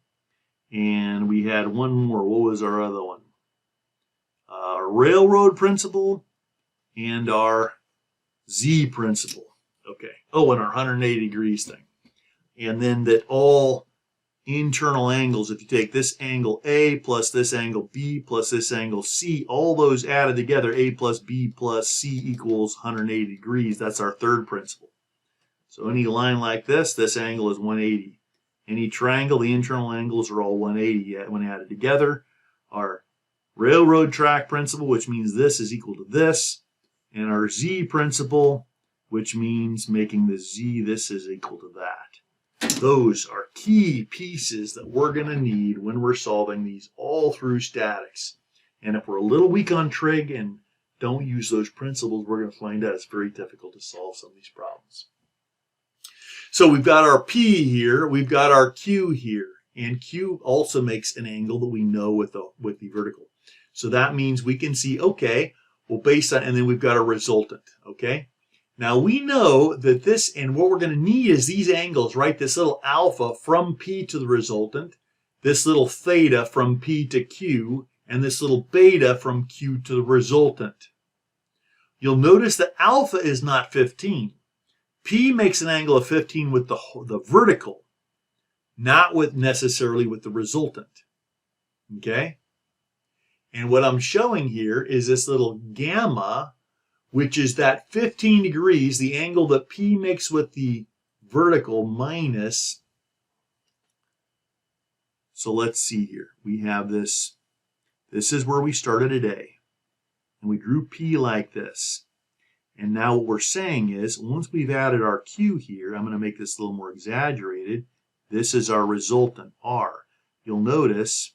And we had one more. What was our other one? Our railroad principle and our Z principle. Okay. Oh, and our 180 degrees thing. And then that all internal angles, if you take this angle A plus this angle B plus this angle C, all those added together, A plus B plus C equals 180 degrees. That's our third principle. So any line like this angle is 180. Any triangle, the internal angles are all 180 when added together. Our railroad track principle, which means this is equal to this, and our Z principle, which means making the Z, this is equal to that. Those are key pieces that we're going to need when we're solving these all through statics. And if we're a little weak on trig and don't use those principles, we're going to find out it's very difficult to solve some of these problems. So we've got our P here, we've got our Q here, and Q also makes an angle that we know with the vertical. So that means we can see, okay, well, based on, and then we've got a resultant, okay? Now we know that this, and what we're going to need is these angles, right? This little alpha from P to the resultant, this little theta from P to Q, and this little beta from Q to the resultant. You'll notice that alpha is not 15. P makes an angle of 15 with the vertical, not with necessarily with the resultant, okay? And what I'm showing here is this little gamma, which is that 15 degrees, the angle that P makes with the vertical minus. So let's see here. We have this. This is where we started today. And we drew P like this. And now what we're saying is, once we've added our Q here, I'm going to make this a little more exaggerated. This is our resultant, R. You'll notice,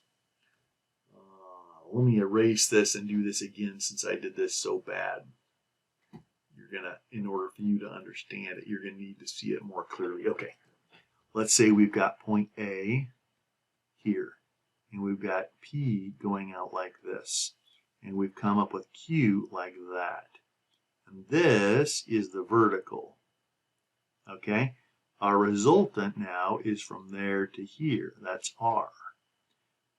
let me erase this and do this again since I did this so bad. In order for you to understand it, you're going to need to see it more clearly. Okay, let's say we've got point A here, and we've got P going out like this, and we've come up with Q like that. And this is the vertical, okay? Our resultant now is from there to here. That's R.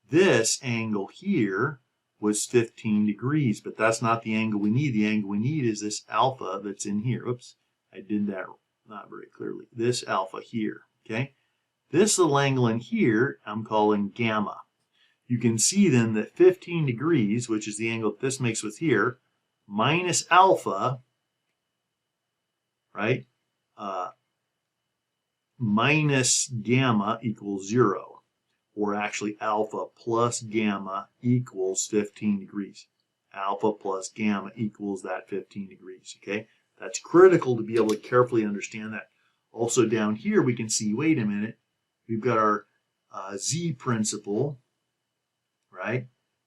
This angle here was 15 degrees, but that's not the angle we need. The angle we need is this alpha that's in here. Oops, I did that not very clearly. This alpha here, okay? This little angle in here, I'm calling gamma. You can see then that 15 degrees, which is the angle that this makes with here, minus alpha, right, minus gamma equals 0. Or actually alpha plus gamma equals 15 degrees. Alpha plus gamma equals that 15 degrees, okay? That's critical to be able to carefully understand that. Also down here we can see, wait a minute, we've got our Z principle, right?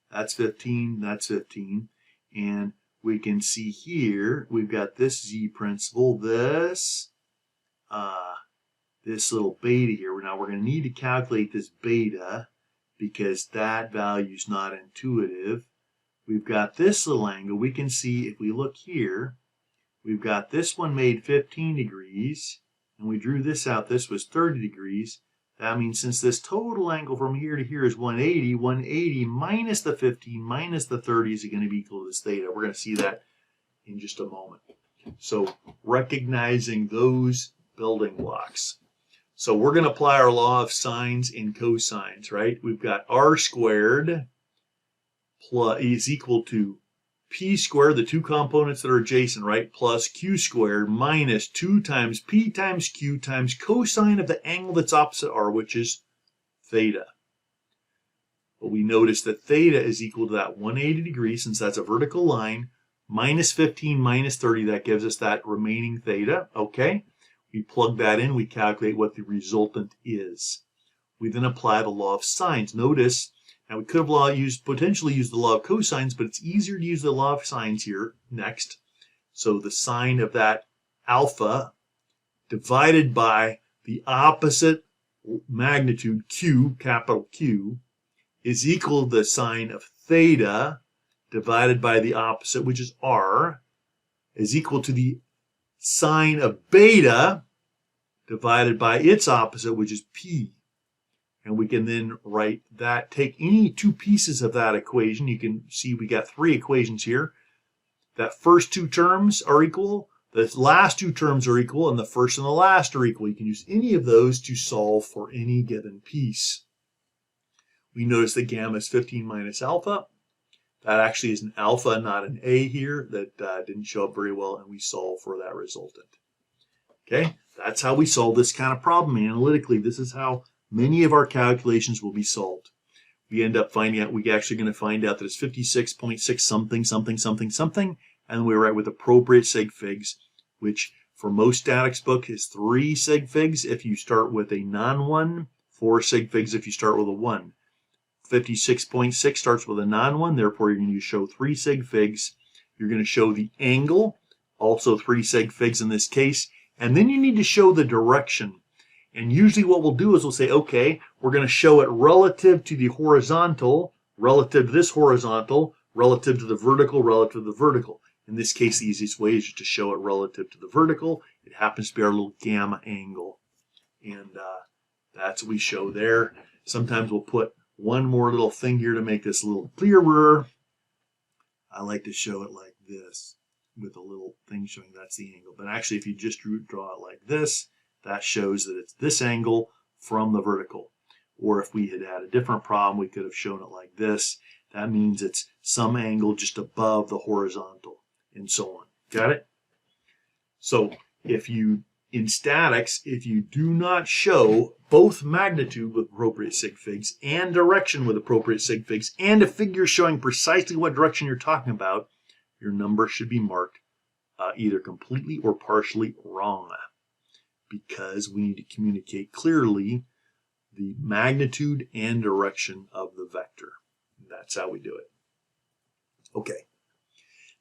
That's 15, that's 15. And we can see here, we've got this Z principle, this this little beta here. Now we're going to need to calculate this beta because that value is not intuitive. We've got this little angle. We can see if we look here, we've got this one made 15 degrees, and we drew this out. This was 30 degrees. That means since this total angle from here to here is 180, 180 minus the 15 minus the 30 is going to be equal to this theta. We're going to see that in just a moment. So recognizing those building blocks. So we're going to apply our law of sines and cosines, right? We've got r squared is equal to p squared, the two components that are adjacent, right, plus q squared minus 2 times p times q times cosine of the angle that's opposite r, which is theta. But we notice that theta is equal to that 180 degrees, since that's a vertical line, minus 15 minus 30, that gives us that remaining theta, okay? We plug that in, we calculate what the resultant is. We then apply the law of sines. Notice, now we could have potentially used the law of cosines, but it's easier to use the law of sines here next. So the sine of that alpha divided by the opposite magnitude, q, capital Q, is equal to the sine of theta divided by the opposite, which is r, is equal to the sine of beta divided by its opposite, which is p. And we can then write that, take any two pieces of that equation. You can see we got 3 equations here. That first 2 terms are equal, the last 2 terms are equal, and the first and the last are equal. You can use any of those to solve for any given piece. We notice that gamma is 15 minus alpha. That actually is an alpha, not an a here. That didn't show up very well, and we solve for that resultant. Okay, that's how we solve this kind of problem analytically. This is how many of our calculations will be solved. We end up finding out, we're actually going to find out that it's 56.6 something, something, something, something, and we write with appropriate sig figs, which for most statics book is 3 sig figs if you start with a non-1, 4 sig figs if you start with a 1. 56.6 starts with a non-1, therefore you're going to show 3 sig figs. You're going to show the angle, also 3 sig figs in this case, and then you need to show the direction. And usually what we'll do is we'll say, okay, we're going to show it relative to the horizontal, relative to this horizontal, relative to the vertical, relative to the vertical. In this case, the easiest way is just to show it relative to the vertical. It happens to be our little gamma angle. And that's what we show there. Sometimes we'll put one more little thing here to make this a little clearer. I like to show it like this with a little thing showing that's the angle. But actually, if you just draw it like this, that shows that it's this angle from the vertical. Or if we had had a different problem, we could have shown it like this. That means it's some angle just above the horizontal, and so on. Got it? So if you, in statics, if you do not show both magnitude with appropriate sig figs and direction with appropriate sig figs and a figure showing precisely what direction you're talking about, your number should be marked either completely or partially wrong, because we need to communicate clearly the magnitude and direction of the vector. That's how we do it. Okay.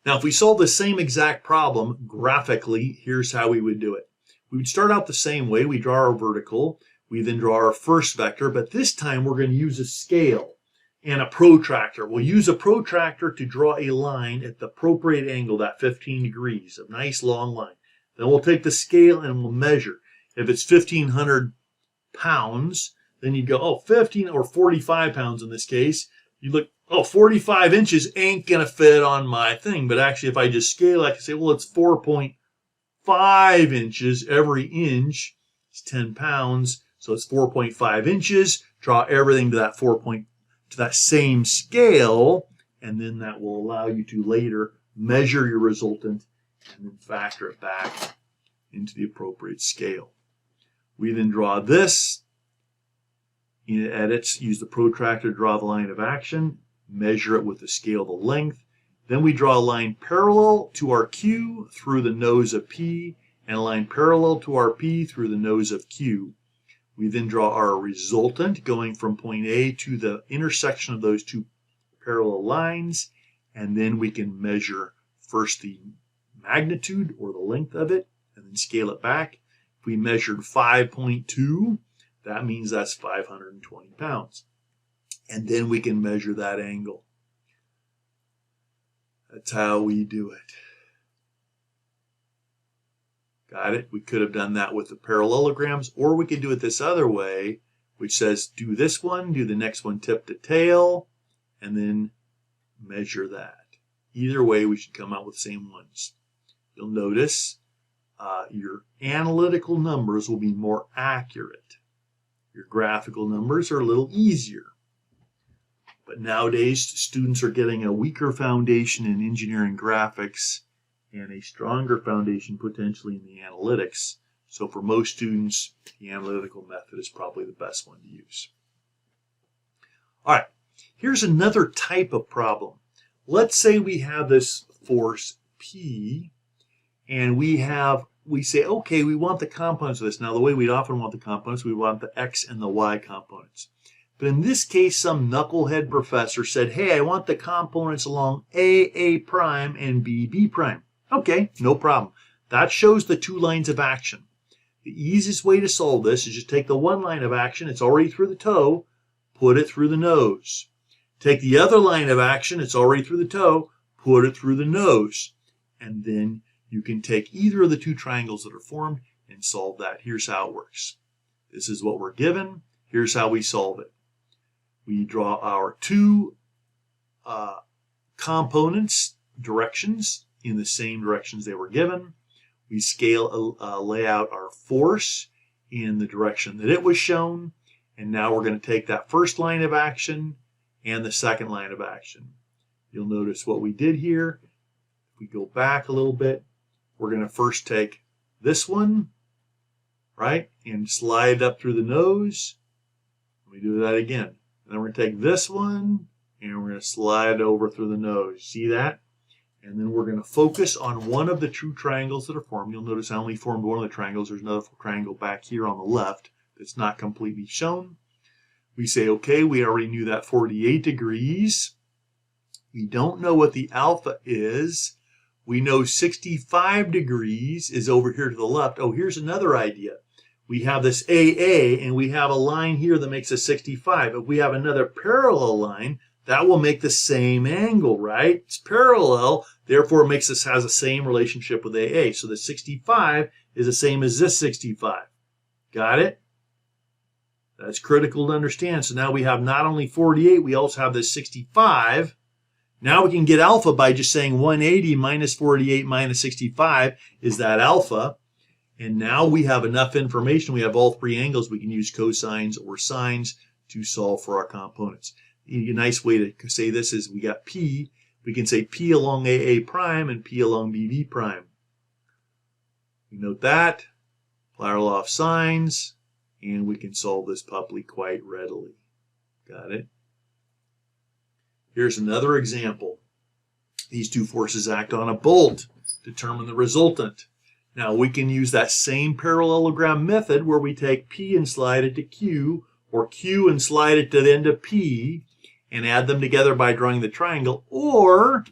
Now, if we solve the same exact problem graphically, here's how we would do it. We would start out the same way. We draw our vertical. We then draw our first vector, but this time we're going to use a scale and a protractor. We'll use a protractor to draw a line at the appropriate angle, that 15 degrees, a nice long line. Then we'll take the scale and we'll measure. If it's 1,500 pounds, then you go, oh, 15 or 45 pounds in this case. You look, oh, 45 inches ain't going to fit on my thing. But actually, if I just scale, I can say, well, it's 4.5 inches. Every inch is 10 pounds. So it's 4.5 inches. Draw everything to that to that same scale. And then that will allow you to later measure your resultant and then factor it back into the appropriate scale. We then draw this. In edits, use the protractor to draw the line of action, measure it with the scale the length. Then we draw a line parallel to our Q through the nose of P, and a line parallel to our P through the nose of Q. We then draw our resultant going from point A to the intersection of those two parallel lines, and then we can measure first the magnitude or the length of it, and then scale it back. If we measured 5.2, that means that's 520 pounds. And then we can measure that angle. That's how we do it. Got it? We could have done that with the parallelograms, or we could do it this other way, which says do this one, do the next one tip to tail, and then measure that. Either way, we should come out with the same ones. You'll notice your analytical numbers will be more accurate. Your graphical numbers are a little easier. But nowadays, students are getting a weaker foundation in engineering graphics and a stronger foundation potentially in the analytics. So for most students, the analytical method is probably the best one to use. All right, here's another type of problem. Let's say we have this force P, and we say, okay, we want the components of this. Now, the way we'd often want the components, we want the X and the Y components. But in this case, some knucklehead professor said, hey, I want the components along A prime and B prime. Okay, no problem. That shows the two lines of action. The easiest way to solve this is just take the one line of action, it's already through the toe, put it through the nose. Take the other line of action, it's already through the toe, put it through the nose. And then you can take either of the two triangles that are formed and solve that. Here's how it works. This is what we're given. Here's how we solve it. We draw our two components, directions, in the same directions they were given. We lay out our force in the direction that it was shown. And now we're going to take that first line of action and the second line of action. You'll notice what we did here. If we go back a little bit, we're going to first take this one, right, and slide it up through the nose. We do that again. And then we're going to take this one, and we're going to slide it over through the nose. See that? And then we're going to focus on one of the two triangles that are formed. You'll notice I only formed one of the triangles. There's another triangle back here on the left that's not completely shown. We say, okay, we already knew that 48 degrees. We don't know what the alpha is. We know 65 degrees is over here to the left. Oh, here's another idea. We have this AA, and we have a line here that makes a 65. If we have another parallel line, that will make the same angle, right? It's parallel, therefore it has the same relationship with AA. So the 65 is the same as this 65. Got it? That's critical to understand. So now we have not only 48, we also have this 65. Now we can get alpha by just saying 180 minus 48 minus 65 is that alpha. And now we have enough information. We have all three angles. We can use cosines or sines to solve for our components. A nice way to say this is we got P. We can say P along AA prime and P along BB prime. We note that, apply our law of sines, and we can solve this puppy quite readily. Got it? Here's another example. These two forces act on a bolt. Determine the resultant. Now we can use that same parallelogram method where we take P and slide it to Q, or Q and slide it to the end of P, and add them together by drawing the triangle. Or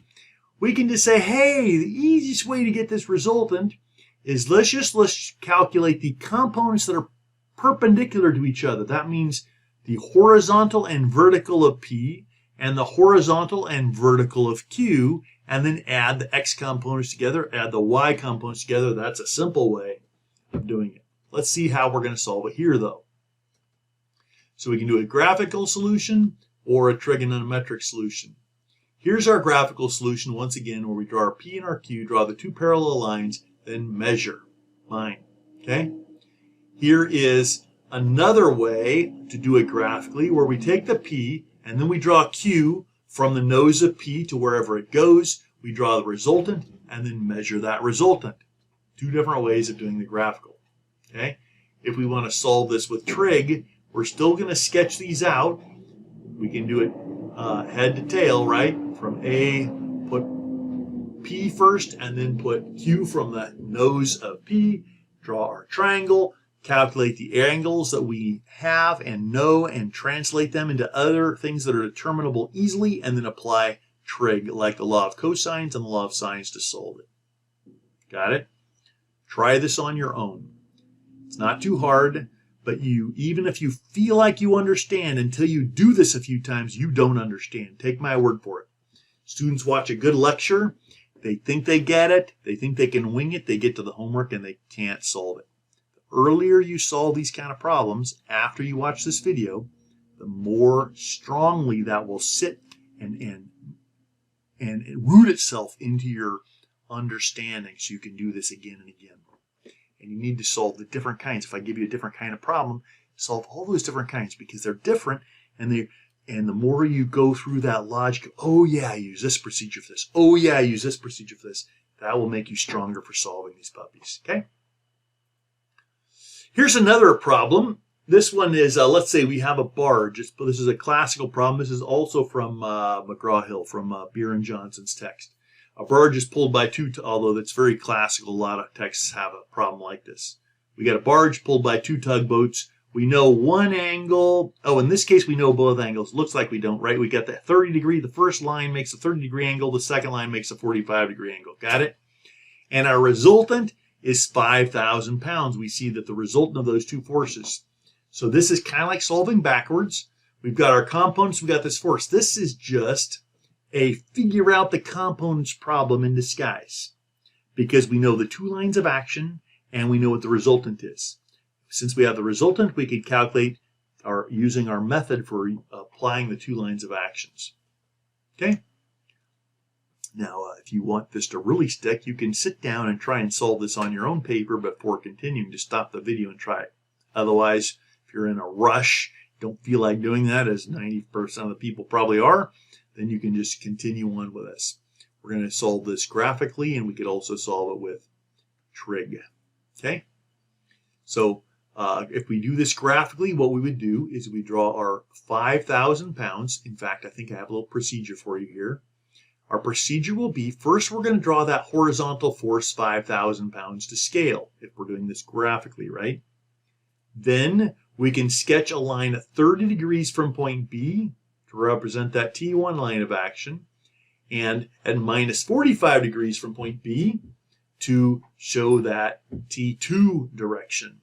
we can just say, hey, the easiest way to get this resultant is let's calculate the components that are perpendicular to each other. That means the horizontal and vertical of P and the horizontal and vertical of Q, and then add the X components together, add the Y components together. That's a simple way of doing it. Let's see how we're going to solve it here, though. So we can do a graphical solution or a trigonometric solution. Here's our graphical solution once again, where we draw our P and our Q, draw the two parallel lines, then measure line. Okay? Here is another way to do it graphically, where we take the P and then we draw Q from the nose of P to wherever it goes. We draw the resultant and then measure that resultant. Two different ways of doing the graphical. Okay? If we want to solve this with trig, we're still going to sketch these out. We can do it head to tail, right? From A, put P first, and then put Q from the nose of P. Draw our triangle, calculate the angles that we have and know, and translate them into other things that are determinable easily, and then apply trig, like the law of cosines and the law of sines, to solve it. Got it? Try this on your own. It's not too hard, but even if you feel like you understand, until you do this a few times, you don't understand. Take my word for it. Students watch a good lecture, they think they get it, they think they can wing it, they get to the homework and they can't solve it. The earlier you solve these kind of problems after you watch this video, the more strongly that will sit and root itself into your understanding, so you can do this again and again. And you need to solve the different kinds. If I give you a different kind of problem, solve all those different kinds, because they're different, and the more you go through that logic, oh yeah, I use this procedure for this. Oh yeah, I use this procedure for this. That will make you stronger for solving these puppies. Okay. Here's another problem. This one is, let's say we have a barge. This is a classical problem. This is also from McGraw-Hill, from Beer and Johnson's text. A barge is pulled by two, although that's very classical. A lot of texts have a problem like this. We got a barge pulled by two tugboats. We know one angle. Oh, in this case, we know both angles. Looks like we don't, right? We got that 30 degree. The first line makes a 30 degree angle. The second line makes a 45 degree angle. Got it? And our resultant is 5,000 pounds. We see that the resultant of those two forces. So this is kind of like solving backwards. We've got our components. We've got this force. This is just a figure out the components problem in disguise, because we know the two lines of action and we know what the resultant is. Since we have the resultant, we can calculate using our method for applying the two lines of actions. Okay? Now, if you want this to really stick, you can sit down and try and solve this on your own paper before continuing. To stop the video and try it. Otherwise, if you're in a rush, don't feel like doing that, as 90% of the people probably are, then you can just continue on with this. We're going to solve this graphically, and we could also solve it with trig. Okay? So if we do this graphically, what we would do is we draw our 5,000 pounds. In fact, I think I have a little procedure for you here. Our procedure will be, first we're going to draw that horizontal force 5,000 pounds to scale, if we're doing this graphically, right? Then we can sketch a line at 30 degrees from point B to represent that T1 line of action, and at minus 45 degrees from point B to show that T2 direction.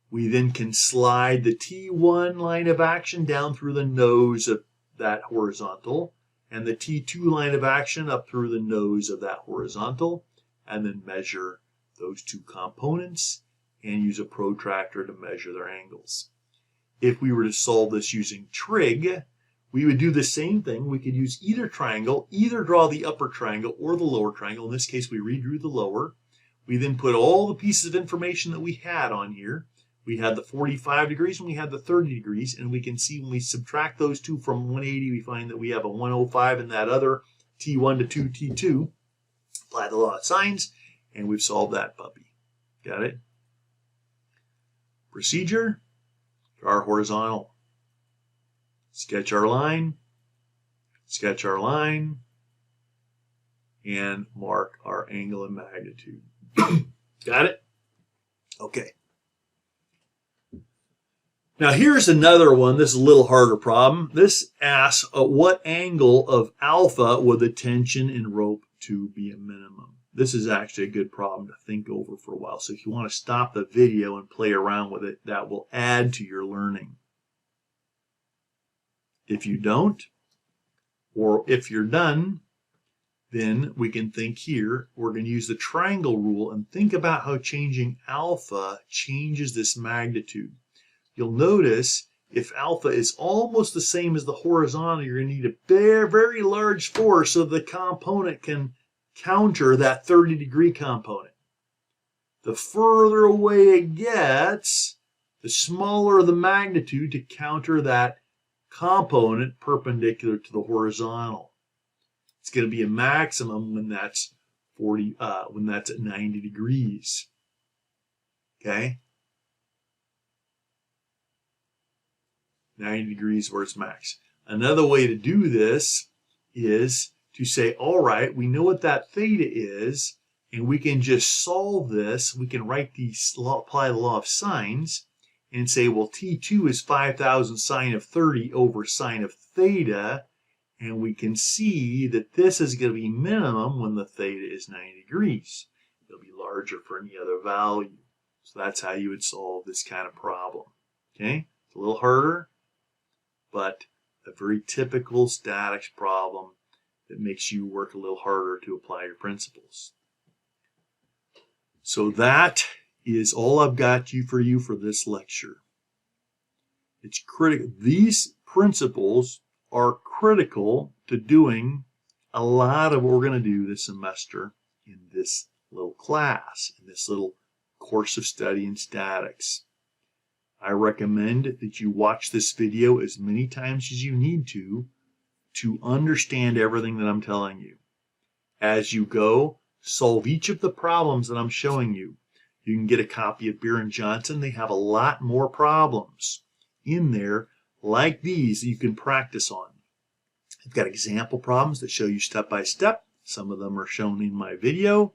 We then can slide the T1 line of action down through the nose of that horizontal, and the T2 line of action up through the nose of that horizontal, and then measure those two components and use a protractor to measure their angles. If we were to solve this using trig, we would do the same thing. We could use either triangle, either draw the upper triangle or the lower triangle. In this case, we redrew the lower. We then put all the pieces of information that we had on here. We had the 45 degrees and we had the 30 degrees, and we can see when we subtract those two from 180, we find that we have a 105 in that other T1 to 2 T2. Apply the law of sines, and we've solved that puppy. Got it? Procedure, draw our horizontal. Sketch our line, and mark our angle and magnitude. Got it? Okay. Now here's another one. This is a little harder problem. This asks at what angle of alpha would the tension in rope 2 be a minimum? This is actually a good problem to think over for a while. So if you want to stop the video and play around with it, that will add to your learning. If you don't, or if you're done, then we can think here. We're going to use the triangle rule and think about how changing alpha changes this magnitude. You'll notice if alpha is almost the same as the horizontal, you're going to need a very, very large force so the component can counter that 30 degree component. The further away it gets, the smaller the magnitude to counter that component perpendicular to the horizontal. It's going to be a maximum when that's at 90 degrees. Okay? 90 degrees where it's max. Another way to do this is to say, all right, we know what that theta is, and we can just solve this. We can write apply the law of sines and say, well, T2 is 5,000 sine of 30 over sine of theta, and we can see that this is going to be minimum when the theta is 90 degrees. It'll be larger for any other value. So that's how you would solve this kind of problem. Okay? It's a little harder, but a very typical statics problem that makes you work a little harder to apply your principles. So that is all I've got for you for this lecture. It's critical. These principles are critical to doing a lot of what we're going to do this semester in this little class, in this little course of study in statics. I recommend that you watch this video as many times as you need to understand everything that I'm telling you. As you go, solve each of the problems that I'm showing you. You can get a copy of Beer and Johnson. They have a lot more problems in there like these that you can practice on. I've got example problems that show you step by step. Some of them are shown in my video.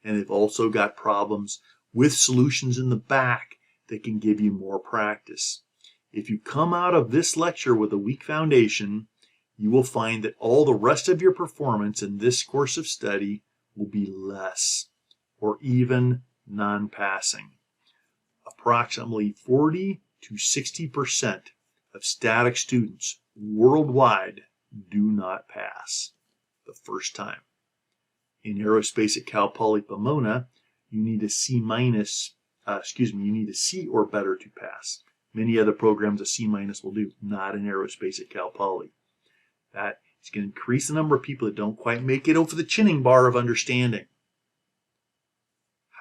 And they've also got problems with solutions in the back that can give you more practice. If you come out of this lecture with a weak foundation, you will find that all the rest of your performance in this course of study will be less or even non-passing. Approximately 40 to 60% of static students worldwide do not pass the first time. In aerospace at Cal Poly Pomona, you need a C or better to pass. Many other programs a C- will do, not in aerospace at Cal Poly. That is going to increase the number of people that don't quite make it over the chinning bar of understanding.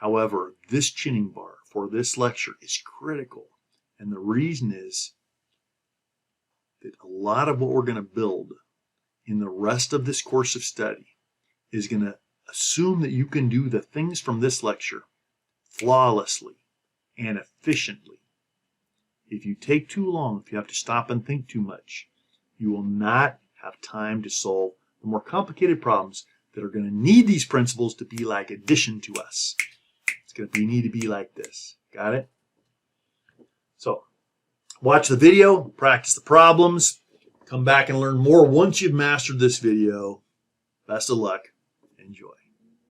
However, this chinning bar for this lecture is critical. And the reason is that a lot of what we're going to build in the rest of this course of study is going to assume that you can do the things from this lecture flawlessly and efficiently. If you take too long, if you have to stop and think too much, you will not have time to solve the more complicated problems that are going to need these principles to be like addition to us. It's going to need to be like this. Got it? So, watch the video, practice the problems, come back and learn more once you've mastered this video. Best of luck. Enjoy.